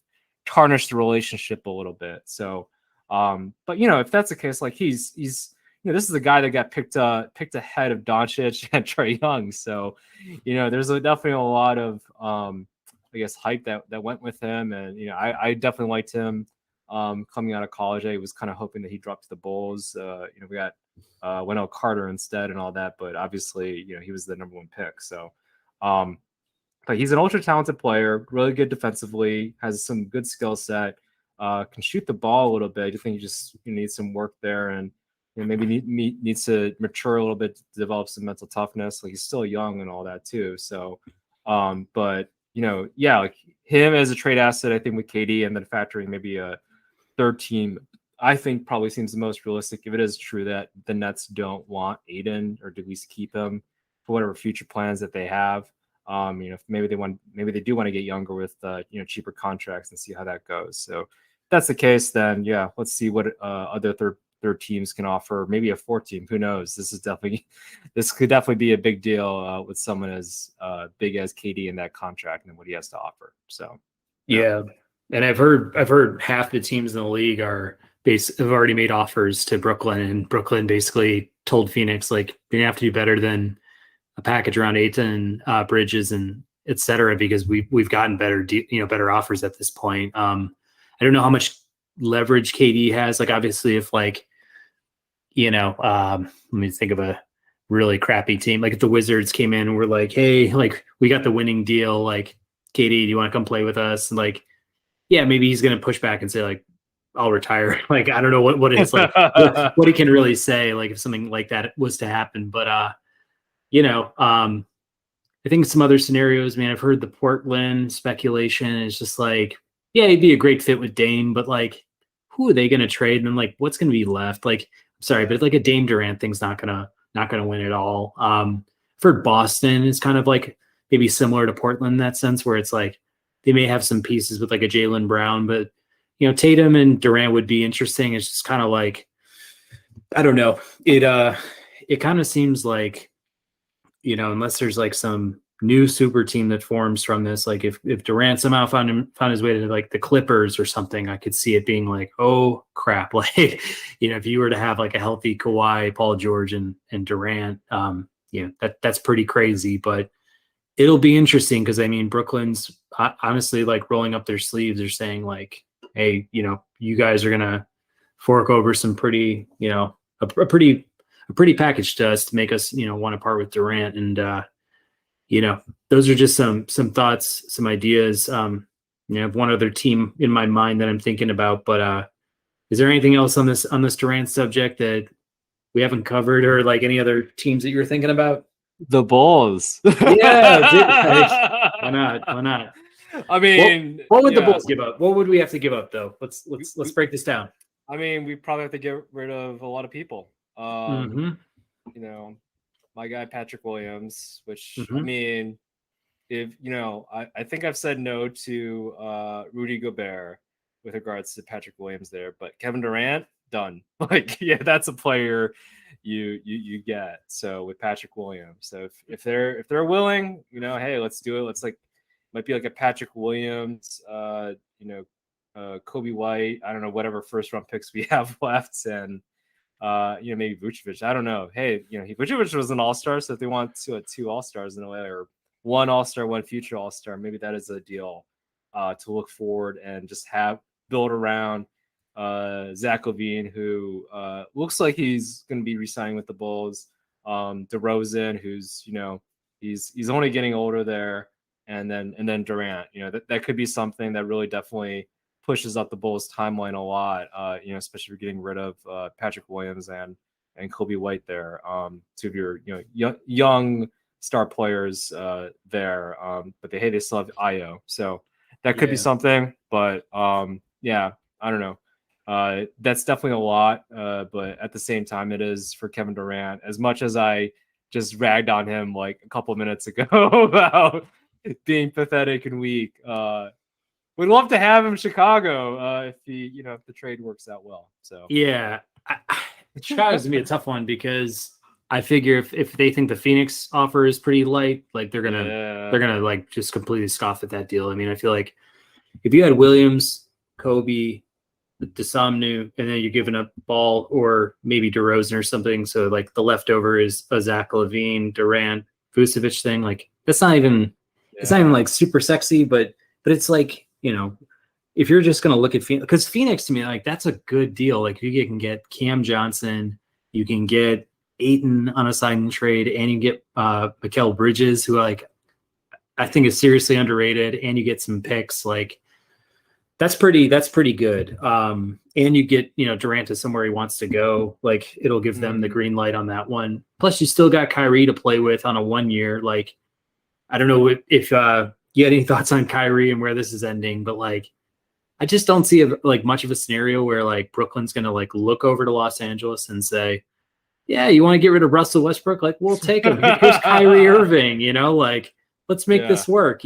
Speaker 2: tarnished the relationship a little bit. So, but if that's the case, like he's this is a guy that got picked ahead of Doncic and Trae Young. So, there's definitely a lot of I guess hype that went with him, and I definitely liked him coming out of college. I was kind of hoping that he dropped to the Bulls. We got Wendell Carter instead and all that, but obviously he was the number one pick. So but he's an ultra talented player, really good defensively, has some good skill set, can shoot the ball a little bit. I think he just needs some work there, and maybe needs to mature a little bit to develop some mental toughness. Like he's still young and all that too. So but yeah, like him as a trade asset, I think with KD and then factoring maybe a third team, I think probably seems the most realistic if it is true that the Nets don't want Aiden or at least keep him for whatever future plans that they have. Maybe they do want to get younger with cheaper contracts and see how that goes. So if that's the case, then yeah, let's see what other third teams can offer. Maybe a fourth team. Who knows? This could definitely be a big deal with someone as big as KD in that contract and what he has to offer. So
Speaker 1: yeah. And I've heard half the teams in the league have already made offers to Brooklyn, and Brooklyn basically told Phoenix like you're gonna have to do better than a package around Ayton, Bridges, and et cetera, because we've gotten better offers at this point. I don't know how much leverage KD has. Like obviously, if like let me think of a really crappy team. Like if the Wizards came in and were like, hey, like we got the winning deal. Like KD, do you want to come play with us? And like, yeah, maybe he's gonna push back and say like, I'll retire. Like I don't know what it is like what he can really say. Like if something like that was to happen, but I think some other scenarios, man, I've heard the Portland speculation is just like, yeah, he'd be a great fit with Dame, but like, who are they going to trade? And then like, what's going to be left? Like, I'm sorry, but like a Dame Durant thing's not going to win at all. I've heard Boston is kind of like maybe similar to Portland in that sense, where it's like, they may have some pieces with like a Jaylen Brown, but Tatum and Durant would be interesting. It's just kind of like, I don't know. It kind of seems like, unless there's like some new super team that forms from this, like if Durant somehow found his way to like the Clippers or something, I could see it being like, oh crap, like if you were to have like a healthy Kawhi, Paul George, and Durant, that's pretty crazy, but it'll be interesting because I mean Brooklyn's honestly like rolling up their sleeves. They're saying like, hey, you guys are gonna fork over some pretty, a pretty package to us to make us, want to part with Durant. And, those are just some thoughts, some ideas. I have one other team in my mind that I'm thinking about, but is there anything else on this Durant subject that we haven't covered, or like any other teams that you were thinking about?
Speaker 2: the Bulls.
Speaker 1: Yeah. Why not?
Speaker 2: I mean,
Speaker 1: what would the Bulls give up? What would we have to give up though? Let's break this down.
Speaker 2: I mean, we probably have to get rid of a lot of people.
Speaker 1: Mm-hmm.
Speaker 2: you know, my guy Patrick Williams, which I
Speaker 1: Mhm.
Speaker 2: mean, if I think I've said no to Rudy Gobert with regards to Patrick Williams there, but Kevin Durant, done. Like, yeah, that's a player you get. So with Patrick Williams. So if they're willing, hey, let's do it. Let's might be like a Patrick Williams, Kobe White, I don't know, whatever first round picks we have left, and maybe Vucevic. I don't know. Hey, Vucevic was an all-star, so if they want two all-stars in a way, or one all-star, one future all-star, maybe that is a deal to look forward and just have build around Zach LaVine, who looks like he's going to be re-signing with the Bulls. DeRozan, who's he's only getting older there, and then Durant. That could be something that really definitely pushes up the Bulls timeline a lot, especially if you're getting rid of Patrick Williams and Kobe White there, two of your young star players there. But they still have Io, so that could be something. But yeah, I don't know. That's definitely a lot, but at the same time, it is for Kevin Durant. As much as I just ragged on him like a couple minutes ago about being pathetic and weak, we'd love to have him in Chicago if if the trade works out well. So
Speaker 1: Yeah, Chicago's gonna be a tough one because I figure if they think the Phoenix offer is pretty light, like they're gonna like just completely scoff at that deal. I mean, I feel like if you had Williams, Kobe, Desomnu, and then you're giving up Ball or maybe DeRozan or something, so like the leftover is a Zach LaVine, Durant, Vucevic thing. Like that's not even it's not even like super sexy, but it's like if you're just gonna look at Phoenix, because Phoenix to me like that's a good deal. Like you can get Cam Johnson, you can get Ayton on a sign and trade, and you get Mikal Bridges, who like I think is seriously underrated, and you get some picks like. That's pretty good. And you get, Durant is somewhere he wants to go. Like it'll give them the green light on that one. Plus you still got Kyrie to play with on a 1 year. Like, I don't know if you had any thoughts on Kyrie and where this is ending, but like, I just don't see much of a scenario where like Brooklyn's going to like look over to Los Angeles and say, yeah, you want to get rid of Russell Westbrook? Like we'll take him. Here's Kyrie Irving, like let's make this work,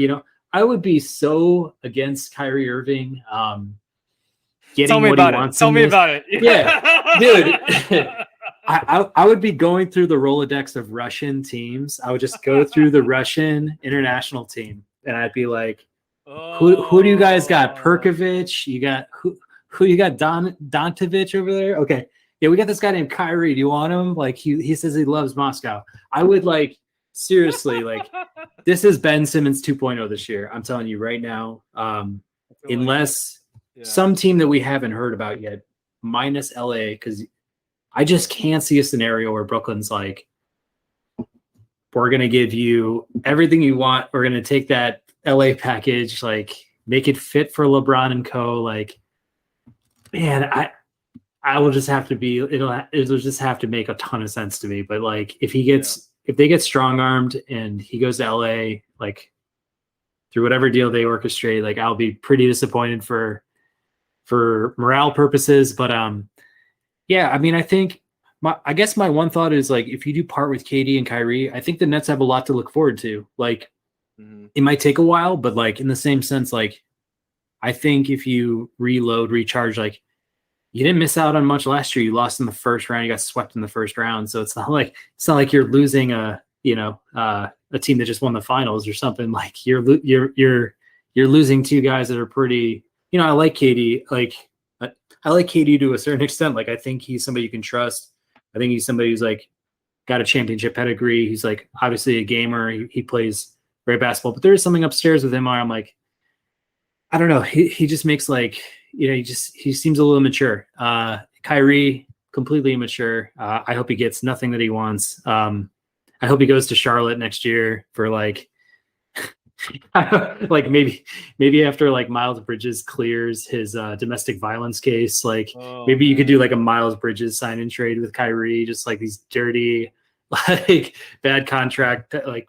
Speaker 1: I would be so against Kyrie Irving getting what he wants.
Speaker 2: Tell me about it.
Speaker 1: Yeah, dude. I would be going through the Rolodex of Russian teams. I would just go through the Russian international team, and I'd be like, "Who do you guys got? Perkovic? You got who you got? Dontovic over there? Okay, yeah, we got this guy named Kyrie. Do you want him? Like he says he loves Moscow. I would like." Seriously, like this is Ben Simmons 2.0 this year. I'm telling you right now. Unless some team that we haven't heard about yet, minus LA, because I just can't see a scenario where Brooklyn's like, we're gonna give you everything you want. We're gonna take that LA package, like make it fit for LeBron and co. Like, man, I will just have to be. It'll just have to make a ton of sense to me. But like, if they get strong armed and he goes to LA, like through whatever deal they orchestrate, like I'll be pretty disappointed for morale purposes. But yeah, I mean, I guess my one thought is like if you do part with KD and Kyrie, I think the Nets have a lot to look forward to. Like it might take a while, but like in the same sense, like I think if you reload, recharge, like you didn't miss out on much last year. You lost in the first round. You got swept in the first round. So it's not like you're losing a team that just won the finals or something. Like you're losing two guys that are pretty. I like KD. Like I like KD to a certain extent. Like I think he's somebody you can trust. I think he's somebody who's like got a championship pedigree. He's like obviously a gamer. He plays great basketball. But there is something upstairs with him where I'm like, I don't know. He just makes like. He seems a little immature. Kyrie, completely immature. I hope he gets nothing that he wants. I hope he goes to Charlotte next year for like maybe after like Miles Bridges clears his domestic violence case, like maybe you could do like a Miles Bridges sign and trade with Kyrie, just like these dirty, like bad contract, like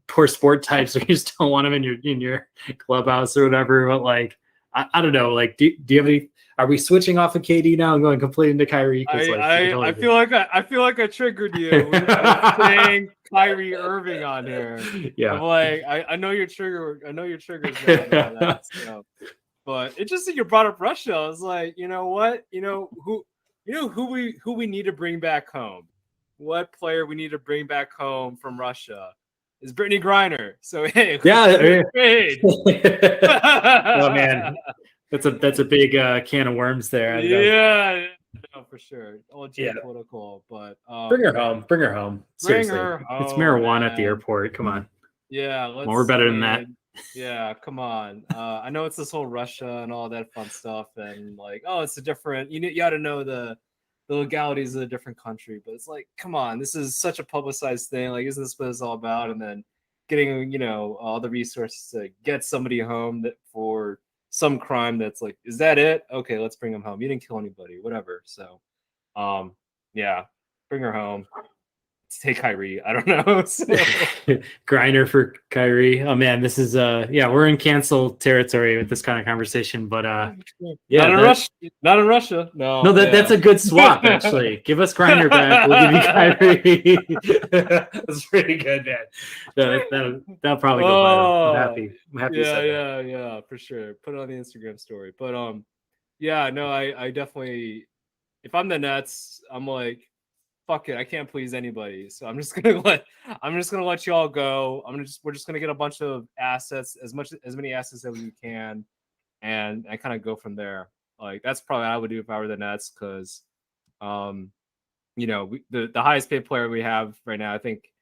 Speaker 1: poor sport types where you just don't want him in your clubhouse or whatever. But like, I don't know. Like, do you have any? are we switching off of KD now and going completely into Kyrie?
Speaker 2: I feel like I triggered you with saying Kyrie Irving on here.
Speaker 1: Yeah.
Speaker 2: I'm like, I know your trigger. I know your triggers now and all that stuff. But it's just that you brought up Russia. I was like, you know what? Who we need to bring back home? What player we need to bring back home from Russia is Brittany Griner. So hey,
Speaker 1: yeah.
Speaker 2: Oh
Speaker 1: man, that's a big can of worms there.
Speaker 2: Yeah, no, for sure. All geopolitical, but
Speaker 1: bring her home. Bring her home. Seriously,
Speaker 2: her home,
Speaker 1: it's marijuana
Speaker 2: man.
Speaker 1: at the airport. Come on.
Speaker 2: Yeah,
Speaker 1: we're better than that.
Speaker 2: Yeah, come on. I know it's this whole Russia and all that fun stuff, and like, oh, it's a different. You got to know the legalities of a different country, but it's like, come on, this is such a publicized thing. Like, isn't this what it's all about? And then getting all the resources to get somebody home that for some crime that's like, is that it? Okay, let's bring him home. You didn't kill anybody, whatever. So, yeah, bring her home. Take Kyrie. I don't know. So.
Speaker 1: Griner for Kyrie. Oh man, this is we're in cancel territory with this kind of conversation, but
Speaker 2: not in Russia. No,
Speaker 1: that's a good swap actually. Give us Griner back. We'll give you Kyrie. That's pretty good, man. That'll probably go viral. I'm happy.
Speaker 2: Yeah, for sure. Put it on the Instagram story. But I definitely, if I'm the Nets, I'm like, fuck it, I can't please anybody, so I'm just gonna let you all go. We're just gonna get a bunch of assets, as many assets as we can, and I kind of go from there. Like, that's probably what I would do if I were the Nets, because the highest paid player we have right now, I think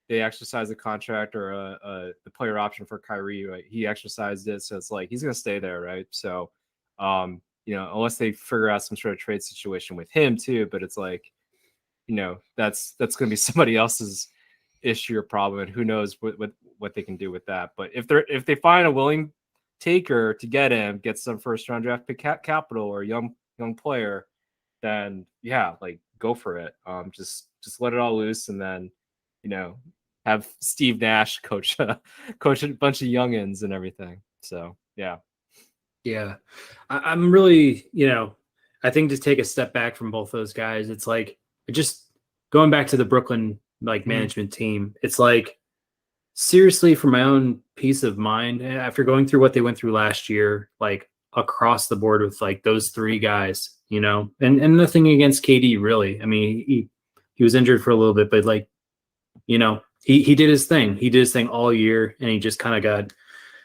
Speaker 2: they exercised a contract or the player option for Kyrie, right? He exercised it, so it's like he's gonna stay there, right? So unless they figure out some sort of trade situation with him too, but it's like, that's going to be somebody else's issue or problem, and who knows what they can do with that. But if they find a willing taker to get some first round draft pick capital or young player, then like, go for it. Just let it all loose, and then have Steve Nash coach a bunch of youngins and everything. So
Speaker 1: I'm really I think, to take a step back from both those guys, it's like, just going back to the Brooklyn management team, it's like, seriously, for my own peace of mind, after going through what they went through last year, like across the board with like those three guys, and nothing against KD really. I mean, he was injured for a little bit, but like, he did his thing. He did his thing all year, and he just kind of got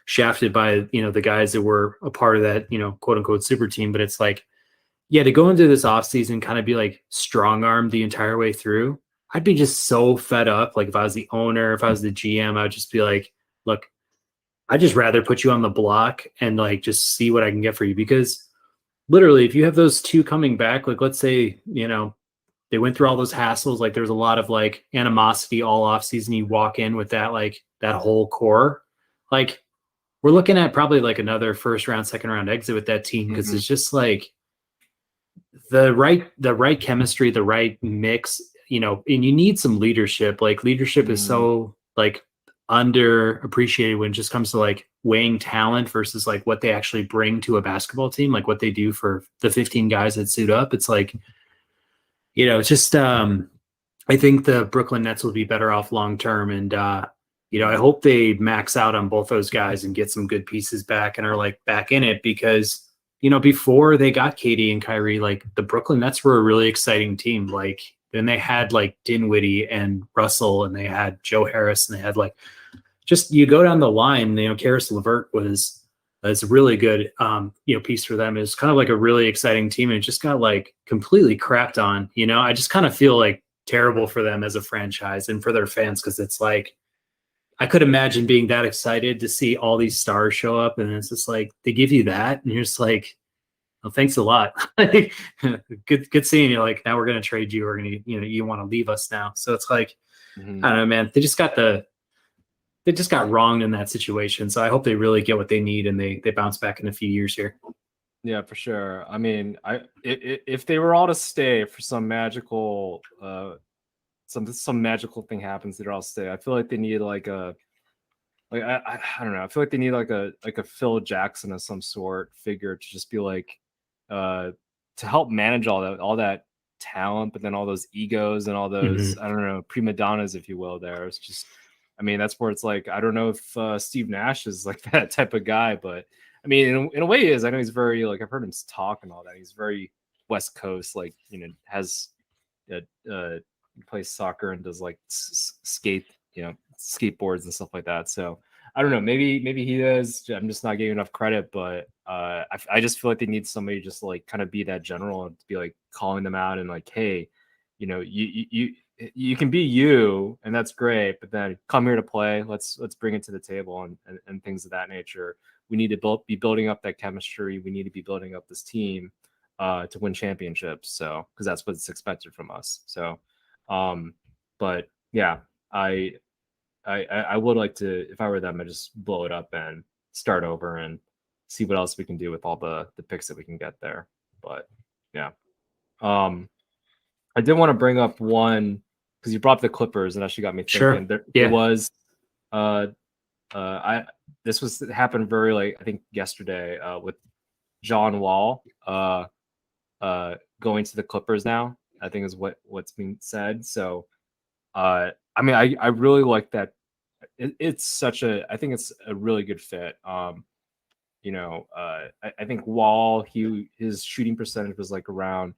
Speaker 1: shafted by the guys that were a part of that quote unquote super team. But it's like, to go into this offseason, kind of be like strong-armed the entire way through, I'd be just so fed up. Like, if I was the owner, if I was the GM, I would just be like, look, I'd just rather put you on the block and like just see what I can get for you. Because literally, if you have those two coming back, like, let's say, they went through all those hassles, like there's a lot of like animosity all offseason. You walk in with that, like that whole core, like we're looking at probably like another first round, second round exit with that team. Cause it's just like, the right chemistry, the right mix, and you need some leadership. Like, leadership is so like underappreciated when it just comes to like weighing talent versus like what they actually bring to a basketball team, like what they do for the 15 guys that suit up. It's like, it's just I think the Brooklyn Nets will be better off long term, and I hope they max out on both those guys and get some good pieces back and are like back in it, because before they got KD and Kyrie, like the Brooklyn Nets were a really exciting team. Like, then they had like Dinwiddie and Russell, and they had Joe Harris, and they had like, just, you go down the line, Karis LeVert was a really good piece for them. It's kind of like a really exciting team, and it just got like completely crapped on. I just kind of feel like terrible for them as a franchise and for their fans, because it's like, I could imagine being that excited to see all these stars show up, and it's just like, they give you that, and you're just like, well, thanks a lot. good seeing you. Like, now we're going to trade you. We're going to, you want to leave us now. So it's like, I don't know, man, they just got wronged in that situation. So I hope they really get what they need, and they bounce back in a few years here.
Speaker 2: Yeah, for sure. I mean, if they were all to stay for some magical, some magical thing happens, they'd all stay. I feel like they need I don't know. I feel like they need like a Phil Jackson of some sort figure to just be like, to help manage all that talent, but then all those egos and all those, I don't know, prima donnas, if you will. There, it's just, I mean, that's where it's like, I don't know if Steve Nash is like that type of guy, but I mean, in a way, he is. I know he's very, like, I've heard him talk and all that. He's very West Coast, like, you know, has plays soccer and does like skate, you know, skateboards and stuff like that. So I don't know. Maybe he does. I'm just not giving enough credit, but I just feel like they need somebody just to, like, kind of be that general and be like calling them out and like, hey, you know, you can be you, and that's great, but then come here to play. Let's bring it to the table and things of that nature. We need to be building up that chemistry. We need to be building up this team to win championships. So, because that's what's expected from us. So, but yeah, I would like to, if I were them, I just blow it up and start over and see what else we can do with all the picks that we can get there. But yeah, I did want to bring up one because you brought up the Clippers and actually got me thinking.
Speaker 1: Sure.
Speaker 2: There was, this was happened very like, I think yesterday with John Wall going to the Clippers now, I think is what's being said. So I mean, I really like that. It's such a, I think it's a really good fit. You know, I think Wall, his shooting percentage was like around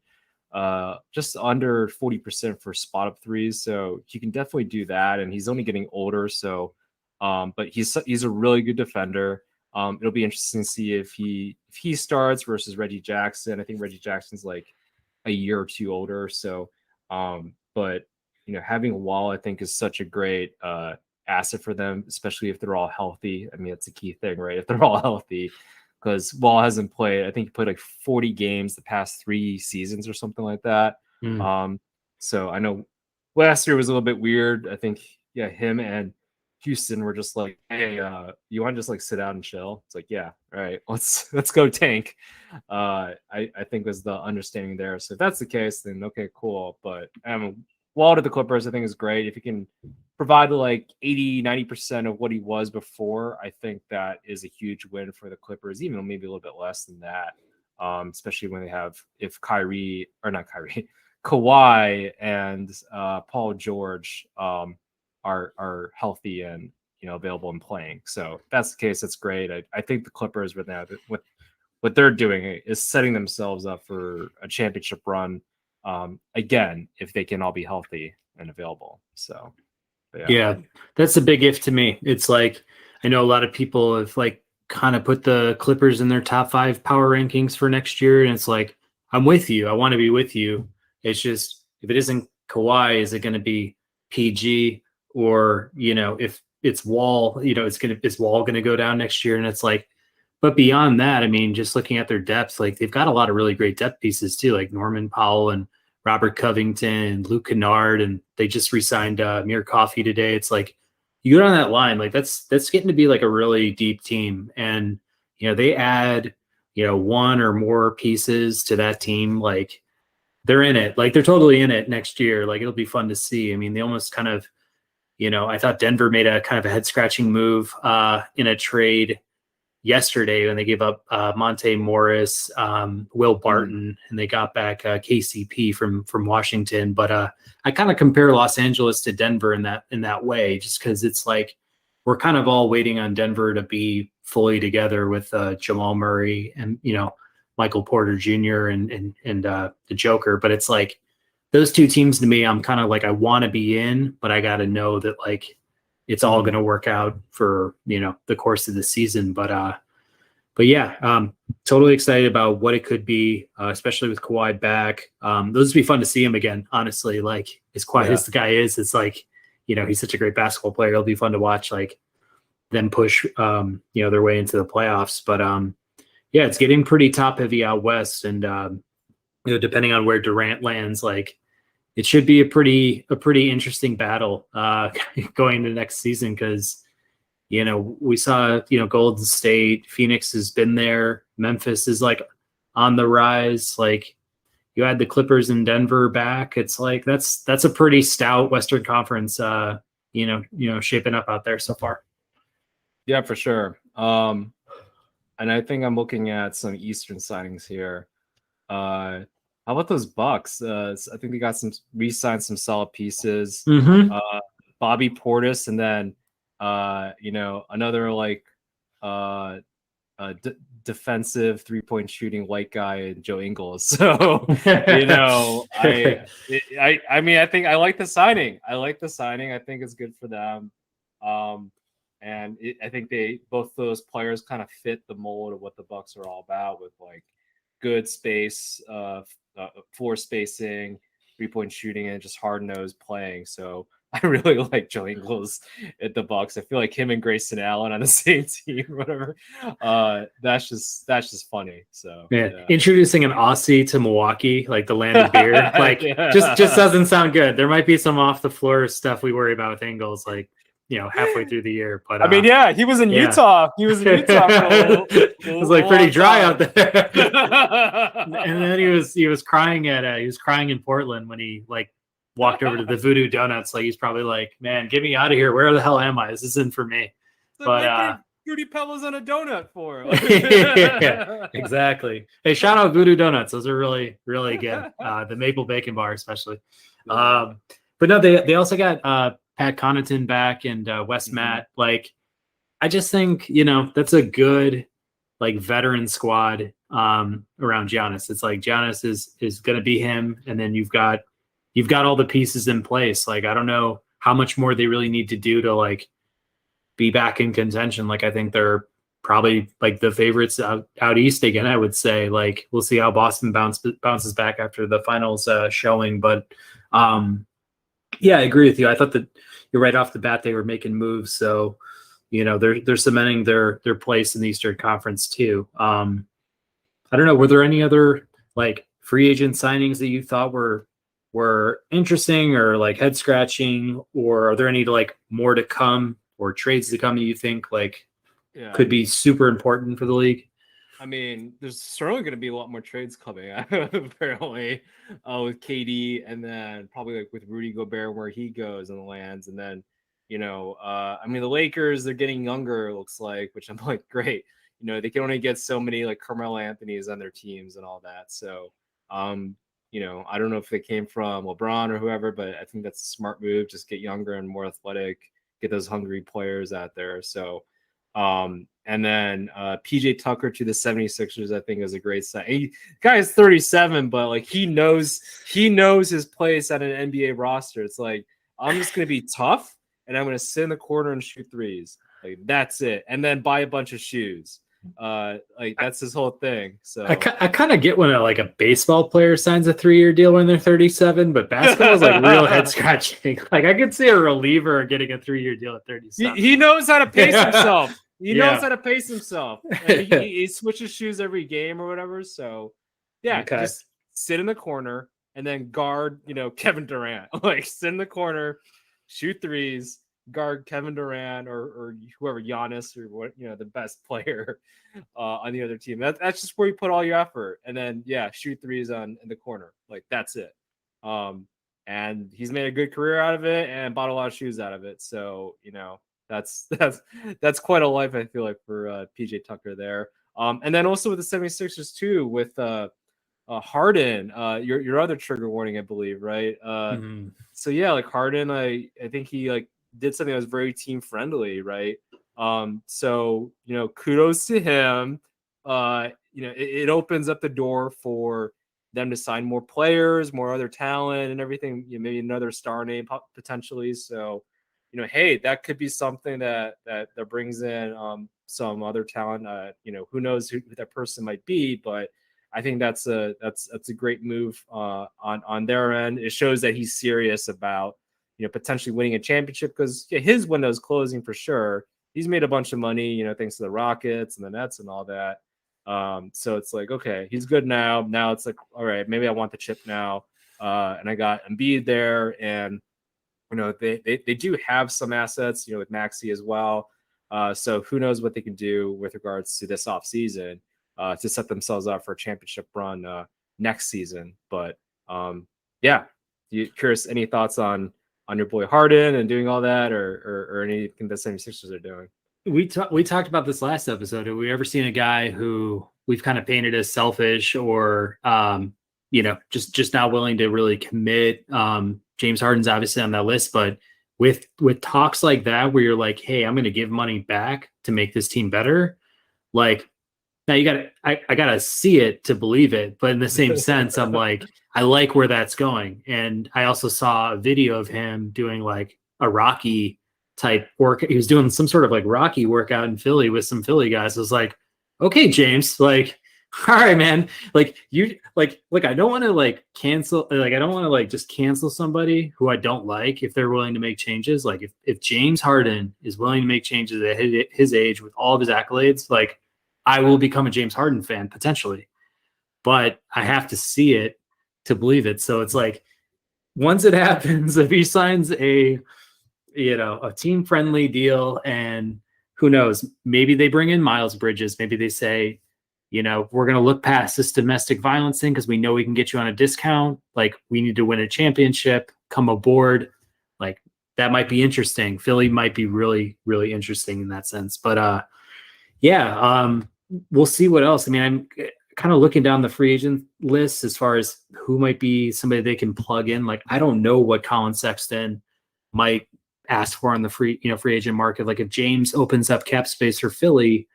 Speaker 2: just under 40% for spot up threes. So he can definitely do that. And he's only getting older. So, but he's a really good defender. It'll be interesting to see if he starts versus Reggie Jackson. I think Reggie Jackson's like a year or two older. So, but you know, having Wall, I think, is such a great asset for them, especially if they're all healthy. I mean, that's a key thing, right? If they're all healthy, because Wall hasn't played, I think he played like 40 games the past 3 seasons or something like that. So I know last year was a little bit weird. I think, yeah, him and Houston were just like, hey, you want to just like sit out and chill? It's like, yeah, all right, let's go tank. I think was the understanding there. So if that's the case, then okay, cool. But Wall to the Clippers, I think, is great. If he can provide like 80-90% of what he was before, I think that is a huge win for the Clippers, even maybe a little bit less than that. Especially when they have, if Kawhi and Paul George are healthy and, you know, available and playing. So if that's the case, that's great. I think the Clippers right now, with what they're doing, is setting themselves up for a championship run. Again, if they can all be healthy and available. So
Speaker 1: yeah, that's a big if to me. It's like, I know a lot of people have like kind of put the Clippers in their top 5 power rankings for next year, and it's like, I'm with you. I want to be with you. It's just, if it isn't Kawhi, is it going to be PG? Or, you know, if it's Wall, you know, is Wall going to go down next year? And it's like, but beyond that, I mean, just looking at their depth, like they've got a lot of really great depth pieces too, like Norman Powell and Robert Covington and Luke Kennard, and they just re-signed Amir Coffey today. It's like, you go down that line, like that's getting to be like a really deep team. And, you know, they add, you know, 1 or more pieces to that team, like they're in it, like they're totally in it next year. Like it'll be fun to see. I mean, they almost kind of, you know, I thought Denver made a kind of a head scratching move in a trade yesterday when they gave up Monte Morris, Will Barton, and they got back KCP from Washington. But I kind of compare Los Angeles to Denver in that way, just because it's like we're kind of all waiting on Denver to be fully together with Jamal Murray and, you know, Michael Porter Jr. and the Joker. But it's like those 2 teams to me, I'm kind of like, I want to be in, but I got to know that like it's all going to work out for, you know, the course of the season. But yeah, totally excited about what it could be, especially with Kawhi back. Those would be fun to see him again, honestly. Like, as quiet as the guy is, it's like, you know, he's such a great basketball player. It'll be fun to watch, like, them push, you know, their way into the playoffs. But yeah, it's getting pretty top heavy out west, and you know, depending on where Durant lands, like, it should be a pretty interesting battle going into next season, because, you know, we saw, you know, Golden State, Phoenix has been there, Memphis is like on the rise. Like, you had the Clippers and Denver back. It's like that's a pretty stout Western Conference, you know, shaping up out there so far.
Speaker 2: Yeah, for sure. And I think I'm looking at some Eastern signings here. How about those Bucks? I think they got re-signed some solid pieces.
Speaker 1: Mm-hmm.
Speaker 2: Bobby Portis, and then another like defensive 3-point shooting white guy and Joe Ingles. So I mean, I think I like the signing. I think it's good for them. I think both those players kind of fit the mold of what the Bucks are all about, with like good space, floor spacing, 3-point shooting, and just hard nosed playing. So I really like Joe Ingles at the Bucks. I feel like him and Grayson Allen on the same team, or whatever. That's just funny. So
Speaker 1: yeah. Introducing an Aussie to Milwaukee, like the land of beer, like just doesn't sound good. There might be some off the floor stuff we worry about with Ingles, like halfway through the year. But
Speaker 2: I mean, yeah, he was in Utah. He was in Utah for
Speaker 1: it was like pretty dry out there. And then he was crying in Portland when he like walked over to the Voodoo Donuts. Like he's probably like, man, get me out of here. Where the hell am I? This isn't for me. But
Speaker 2: Fruity Pebbles on a donut for.
Speaker 1: Yeah, exactly. Hey, shout out Voodoo Donuts. Those are really, really good. The maple bacon bar, especially. But no, they also got Pat Connaughton back and Wes Matt. Like, I just think that's a good like veteran squad around Giannis. It's like Giannis is going to be him, and then you've got all the pieces in place. Like, I don't know how much more they really need to do to like be back in contention. Like, I think they're probably like the favorites out east again. I would say, like, we'll see how Boston bounces back after the finals showing. But yeah, I agree with you. I thought that you're right off the bat they were making moves, so they're cementing their place in the Eastern Conference too. I don't know. Were there any other like free agent signings that you thought were interesting or like head scratching, or are there any like more to come or trades to come that you think like could be super important for the league?
Speaker 2: I mean, there's certainly going to be a lot more trades coming apparently with KD, and then probably like with Rudy Gobert where he goes and lands, and then I mean, the Lakers, they're getting younger, it looks like, which I'm like, great. They can only get so many like Carmelo Anthony's on their teams and all that. So I don't know if it came from LeBron or whoever, but I think that's a smart move. Just get younger and more athletic, get those hungry players out there. So, and then PJ Tucker to the 76ers, I think is a great sign. Guy is 37, but like he knows his place at an NBA roster. It's like, I'm just going to be tough and I'm going to sit in the corner and shoot threes. Like, that's it. And then buy a bunch of shoes. Like, that's his whole thing. So
Speaker 1: I kind of get when a baseball player signs a 3-year deal when they're 37, but basketball is like real head scratching. Like, I could see a reliever getting a 3-year deal at 37.
Speaker 2: He knows how to pace himself. He knows how to pace himself. He switches shoes every game or whatever. So yeah, just sit in the corner and then guard, Kevin Durant. Like, sit in the corner, shoot threes, guard Kevin Durant or whoever, Giannis or what, the best player on the other team. That's just where you put all your effort. And then shoot threes in the corner. Like, that's it. And he's made a good career out of it and bought a lot of shoes out of it. So, that's quite a life, I feel like, for PJ Tucker there. And then also with the 76ers too, with Harden, your other trigger warning, I believe, right? So yeah, like Harden, I think he like did something that was very team friendly, right? So kudos to him. It opens up the door for them to sign more players, more other talent, and everything. Maybe another star name potentially. So, hey, that could be something that brings in some other talent. Who knows who that person might be, but I think that's a great move on their end. It shows that he's serious about potentially winning a championship, because his window is closing for sure. He's made a bunch of money, thanks to the Rockets and the Nets and all that. So it's like, okay, he's good now. Now it's like, all right, maybe I want the chip now. And I got Embiid there, and they do have some assets, with Maxey as well. So who knows what they can do with regards to this offseason to set themselves up for a championship run next season. But curious, any thoughts on your boy Harden and doing all that, or anything the 76ers are doing?
Speaker 1: We talked about this last episode. Have we ever seen a guy who we've kind of painted as selfish or just not willing to really commit. James Harden's obviously on that list, but with talks like that where you're like, hey, I'm going to give money back to make this team better, like now I gotta see it to believe it. But in the same sense, I'm like, I like where that's going. And I also saw a video of him doing like a Rocky type work. He was doing some sort of like Rocky workout in Philly with some Philly guys. I was like, okay, James, like, all right, man. Like you like I don't want to like cancel, like I don't want to like just cancel somebody who I don't like if they're willing to make changes. Like if James Harden is willing to make changes at his age with all of his accolades, like I will become a James Harden fan potentially, but I have to see it to believe it. So it's like, once it happens, if he signs a team friendly deal, and who knows, maybe they bring in Miles Bridges, maybe they say, we're going to look past this domestic violence thing because we know we can get you on a discount. Like, we need to win a championship, come aboard. Like, that might be interesting. Philly might be really, really interesting in that sense. But we'll see what else. I mean, I'm kind of looking down the free agent list as far as who might be somebody they can plug in. Like, I don't know what Colin Sexton might ask for on the free agent market. Like, if James opens up cap space for Philly,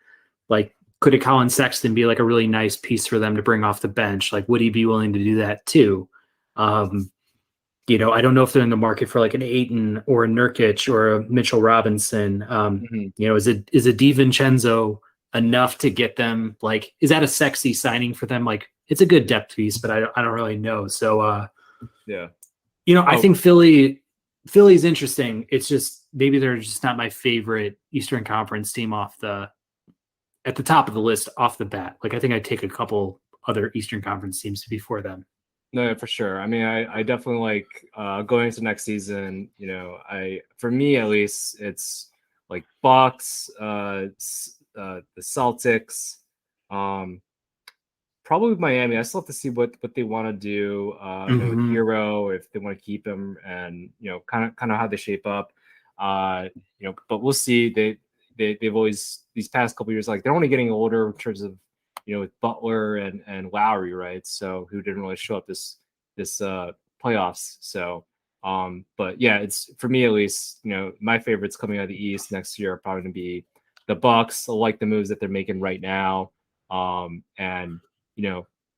Speaker 1: like, could a Colin Sexton be like a really nice piece for them to bring off the bench? Like, would he be willing to do that too? I don't know if they're in the market for like an Ayton or a Nurkic or a Mitchell Robinson. Is a DiVincenzo enough to get them? Like, is that a sexy signing for them? Like, it's a good depth piece, but I don't really know. So, I think Philly's interesting. It's just maybe they're just not my favorite Eastern Conference team at the top of the list off the bat. Like, I think I'd take a couple other Eastern Conference teams before them.
Speaker 2: No, for sure. I mean, I definitely like going into next season. For me at least, it's like Bucks, the Celtics, probably Miami. I still have to see what they want to do. With Hero, if they want to keep him, and kind of how they shape up. But we'll see. They've always, these past couple years, like, they're only getting older in terms of with Butler and Lowry, right? So, who didn't really show up this playoffs. So, but yeah, it's, for me at least, my favorites coming out of the East next year are probably going to be the Bucks. I like the moves that they're making right now. And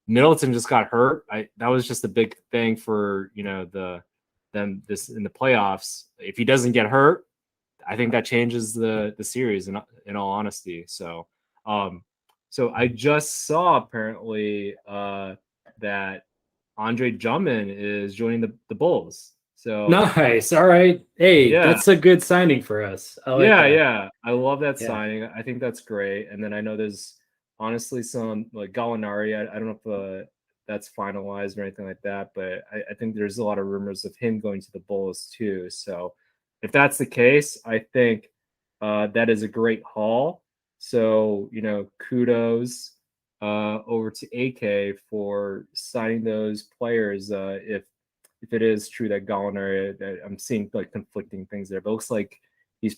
Speaker 2: Middleton just got hurt. That was just a big thing for them this in the playoffs. If he doesn't get hurt, I think that changes the series in all honesty. So I just saw apparently that Andre Drummond is joining the Bulls. So
Speaker 1: nice. All right. Hey,
Speaker 2: yeah,
Speaker 1: that's a good signing for us. I like that.
Speaker 2: Yeah. I love that signing. I think that's great. And then I know there's honestly some like Gallinari. I don't know if that's finalized or anything like that, but I think there's a lot of rumors of him going to the Bulls too. So if that's the case, I think that is a great haul. So, kudos over to AK for signing those players. If it is true that Gallinari, that I'm seeing like conflicting things there, but it looks like he's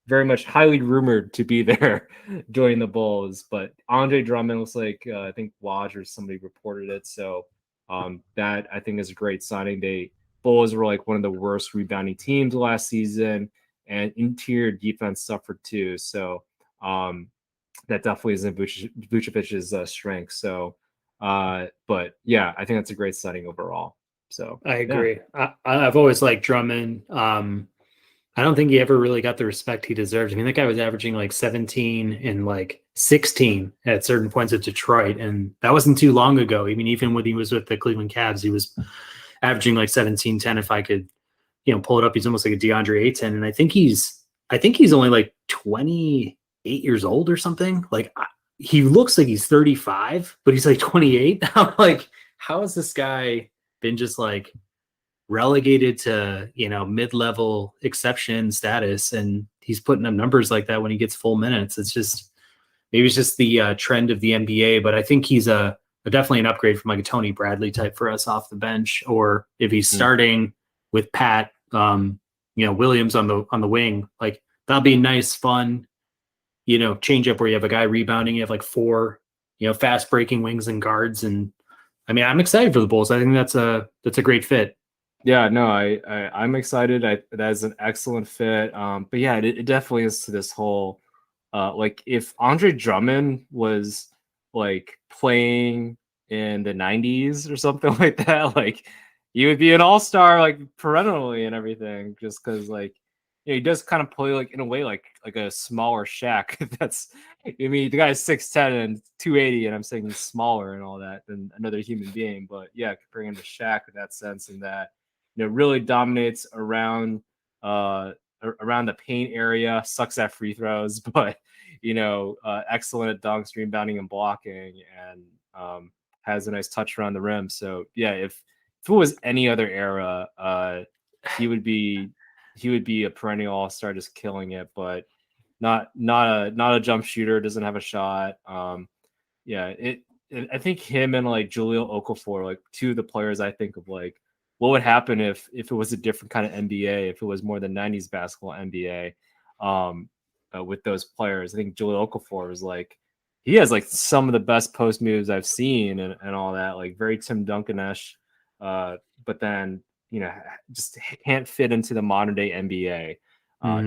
Speaker 2: very much highly rumored to be there joining the Bulls. But Andre Drummond looks like, I think Woj or somebody reported it. So that I think is a great signing. Bulls were like one of the worst rebounding teams last season, and interior defense suffered too. So that definitely isn't Vucevic's strength. So, but yeah, I think that's a great signing overall. So
Speaker 1: I agree. Yeah. I've always liked Drummond. I don't think he ever really got the respect he deserved. I mean, that guy was averaging like 17 and like 16 at certain points at Detroit, and that wasn't too long ago. I mean, even when he was with the Cleveland Cavs, he was averaging like 17, 10. If I could, pull it up, he's almost like a DeAndre Ayton. And I think he's only like 28 years old or something. Like, he looks like he's 35, but he's like 28. I'm like, how has this guy been just like relegated to, mid-level exception status? And he's putting up numbers like that when he gets full minutes. Maybe it's just the trend of the NBA, but I think he's definitely an upgrade from like a Tony Bradley type for us off the bench, or if he's starting with Pat, Williams on the wing, like that'll be nice, fun. change up where you have a guy rebounding, you have like four, fast breaking wings and guards. And I mean, I'm excited for the Bulls. I think that's a great fit.
Speaker 2: Yeah, no, I'm excited. That is an excellent fit. But yeah, it definitely is to this whole, like if Andre Drummond was like playing in the 90s or something like that, like he would be an all-star like perennially and everything, just because like he does kind of play like in a way like a smaller Shaq. That's I mean the guy's 6'10 and 280, and I'm saying he's smaller and all that than another human being. But yeah, comparing him to Shaq in that sense, and that really dominates uh around the paint area, sucks at free throws, but excellent at dunks, rebounding, and blocking, and has a nice touch around the rim. So yeah, if it was any other era, he would be a perennial all-star, just killing it. But not a jump shooter, doesn't have a shot. Yeah, I think him and like Jahlil Okafor, like two of the players I think of, like what would happen if it was a different kind of NBA, if it was more the 90s basketball NBA, with those players. I think Jahlil Okafor is like, he has like some of the best post moves I've seen and all that, like very Tim Duncan-ish, but then just can't fit into the modern day NBA.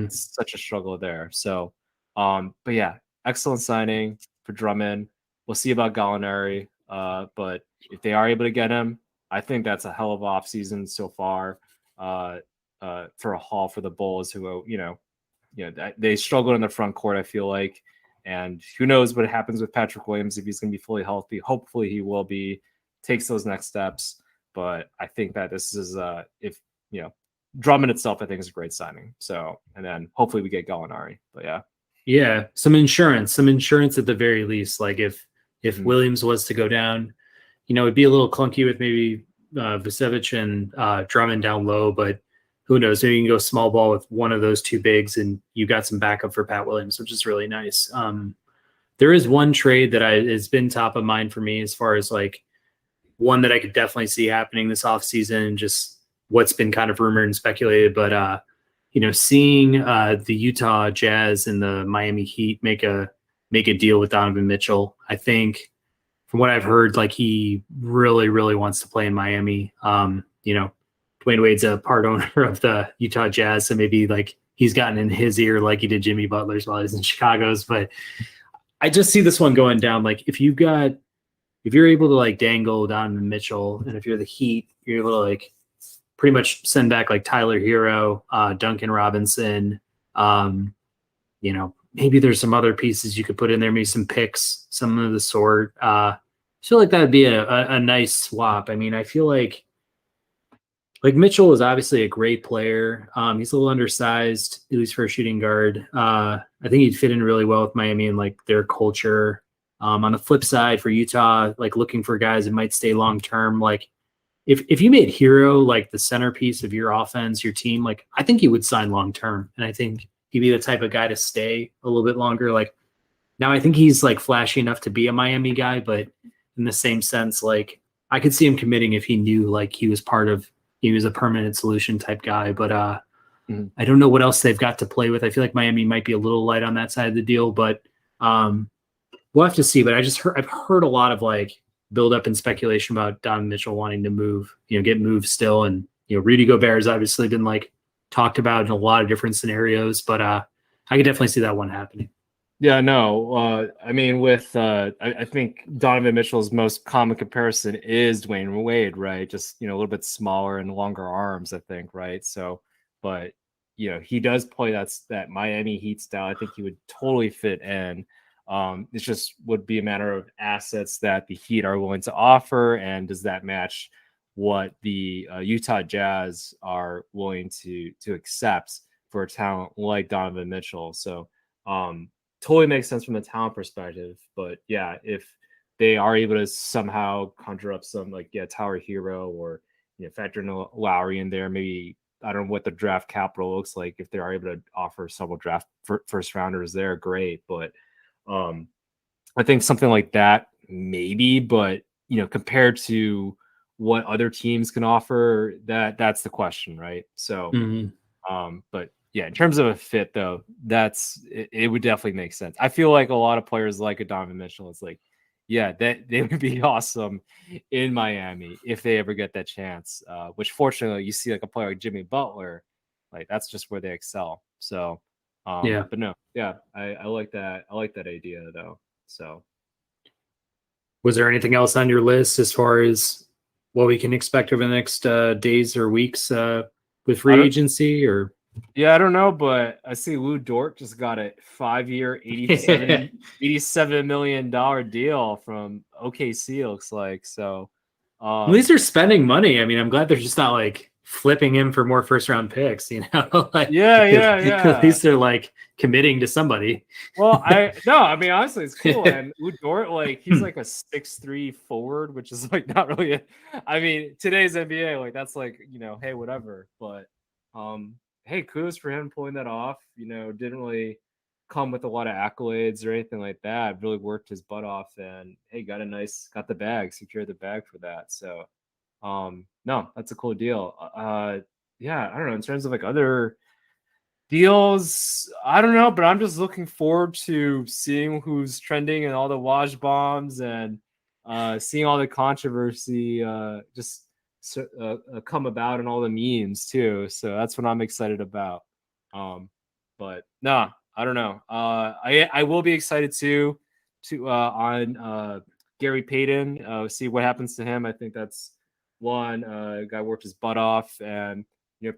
Speaker 2: It's such a struggle there. So but yeah, excellent signing for Drummond. We'll see about Gallinari, but if they are able to get him, I think that's a hell of an offseason so far, for a haul for the Bulls, who they struggled in the front court, I feel like, and who knows what happens with Patrick Williams, if he's going to be fully healthy. Hopefully he will be, takes those next steps. But I think that this is if Drummond itself, I think is a great signing. So, and then hopefully we get Gallinari. But
Speaker 1: Yeah, some insurance at the very least. Like if Williams was to go down, it'd be a little clunky with maybe Vucevic and Drummond down low, but who knows? Maybe you can go small ball with one of those two bigs, and you got some backup for Pat Williams, which is really nice. There is one trade that has been top of mind for me, as far as like one that I could definitely see happening this offseason, just what's been kind of rumored and speculated. But seeing the Utah Jazz and the Miami Heat make a deal with Donovan Mitchell, I think from what I've heard, like he really, really wants to play in Miami. Dwayne Wade's a part owner of the Utah Jazz, so maybe like he's gotten in his ear like he did Jimmy Butler's while he was in Chicago's. But I just see this one going down. Like if you're able to like dangle Donovan Mitchell, and if you're the Heat, you're able to like pretty much send back like Tyler Hero, Duncan Robinson. Maybe there's some other pieces you could put in there, maybe some picks, some of the sort. I feel like that would be a nice swap. I mean, I feel like Mitchell is obviously a great player. He's a little undersized, at least for a shooting guard. I think he'd fit in really well with Miami and like their culture. On the flip side, for Utah, like looking for guys that might stay long term, like if you made Hero like the centerpiece of your offense, your team, like I think he would sign long term, and I think he'd be the type of guy to stay a little bit longer. Like now, I think he's like flashy enough to be a Miami guy, but in the same sense, like I could see him committing if he knew like he was a permanent solution type guy. But I don't know what else they've got to play with. I feel like Miami might be a little light on that side of the deal, but we'll have to see. But I've heard a lot of like build up and speculation about Donovan Mitchell wanting to move, get moved still. And, Rudy Gobert has obviously been like talked about in a lot of different scenarios, but I could definitely see that one happening.
Speaker 2: Yeah, no. I mean, with I think Donovan Mitchell's most common comparison is Dwayne Wade, right? Just a little bit smaller and longer arms, I think, right? So, but he does play that Miami Heat style. I think he would totally fit in. It just would be a matter of assets that the Heat are willing to offer, and does that match what the Utah Jazz are willing to accept for a talent like Donovan Mitchell? So, totally makes sense from a talent perspective. But yeah, if they are able to somehow conjure up some Tyler Hero, or factor in Lowry in there, maybe I don't know what the draft capital looks like. If they are able to offer several draft first rounders there, great. But I think something like that maybe, but compared to what other teams can offer, that's the question, right? So but yeah, in terms of a fit though, it would definitely make sense. I feel like a lot of players like a Donovan Mitchell. It's like, yeah, that they would be awesome in Miami if they ever get that chance. Which fortunately, you see like a player like Jimmy Butler, like that's just where they excel. So,
Speaker 1: Yeah.
Speaker 2: but no, yeah, I like that. I like that idea though. So,
Speaker 1: Was there anything else on your list as far as what we can expect over the next days or weeks with
Speaker 2: I
Speaker 1: free
Speaker 2: don't,
Speaker 1: agency? Or
Speaker 2: yeah, I don't know, but I see Lou Dort just got a 5-year, $87 million deal from OKC. Looks like so.
Speaker 1: at least they're spending money. I mean, I'm glad they're just not like flipping him for more first round picks, you know? Like at
Speaker 2: Yeah.
Speaker 1: least they're like committing to somebody.
Speaker 2: Well, I mean, honestly, it's cool. And Lou Dort, like, he's like a 6'3" forward, which is like not really. I mean, today's NBA, like, that's like, hey, whatever. But, hey, kudos for him pulling that off. Didn't really come with a lot of accolades or anything like that. Really worked his butt off, and hey, got the bag, secured the bag for that. So, no, that's a cool deal. Yeah, I don't know. In terms of like other deals, I don't know, but I'm just looking forward to seeing who's trending and all the Waj bombs and seeing all the controversy come about and all the memes too. So that's what I'm excited about. But nah, I don't know. I will be excited too on Gary Payton. See what happens to him. I think that's one guy worked his butt off and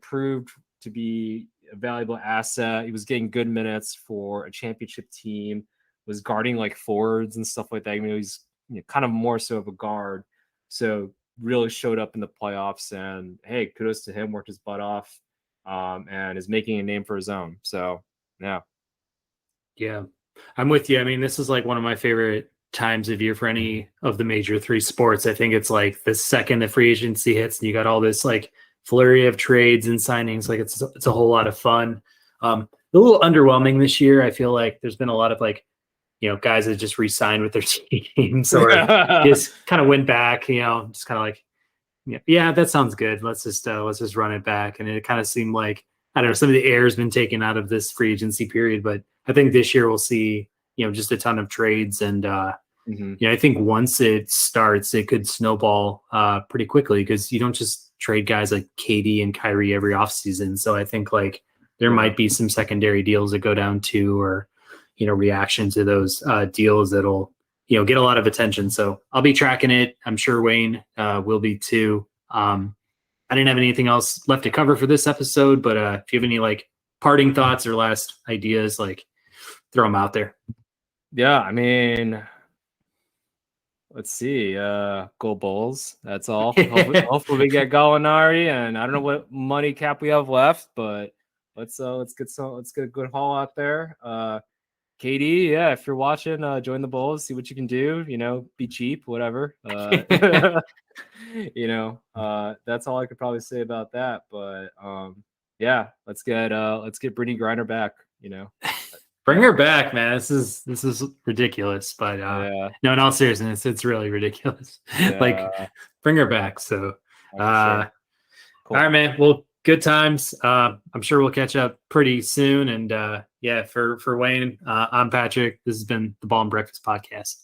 Speaker 2: proved to be a valuable asset. He was getting good minutes for a championship team, was guarding like forwards and stuff like that. I mean, he's kind of more so of a guard. So really showed up in the playoffs, and hey, kudos to him, worked his butt off, and is making a name for his own. So yeah.
Speaker 1: Yeah, I'm with you. I mean, this is like one of my favorite times of year for any of the major three sports. I think it's like the second the free agency hits and you got all this like flurry of trades and signings. Like it's a whole lot of fun. A little underwhelming this year. I feel like there's been a lot of like, guys that just re-signed with their teams or just kind of went back, just kind of like, yeah, that sounds good. Let's just run it back. And it kind of seemed like, I don't know, some of the air has been taken out of this free agency period, but I think this year we'll see, just a ton of trades. And, I think once it starts, it could snowball pretty quickly because you don't just trade guys like KD and Kyrie every offseason. So I think like there might be some secondary deals that go down too, or, reaction to those deals that'll, get a lot of attention. So I'll be tracking it. I'm sure Wayne will be too. I didn't have anything else left to cover for this episode, but if you have any like parting thoughts or last ideas, like throw them out there.
Speaker 2: Yeah, I mean, let's see. Go Bulls. That's all. Hopefully we get Gallinari, and I don't know what money cap we have left, but let's get a good haul out there. KD, yeah, if you're watching, join the Bulls, see what you can do. Be cheap, whatever. That's all I could probably say about that. But yeah, let's get Brittany Griner back.
Speaker 1: Bring her back, man. This is ridiculous. But no, in all seriousness, it's really ridiculous.
Speaker 2: Yeah.
Speaker 1: Like, bring her back. So,
Speaker 2: Sure.
Speaker 1: Cool. All right, man. Well, good times. I'm sure we'll catch up pretty soon. And yeah, for Wayne, I'm Patrick. This has been the Ball and Breakfast Podcast.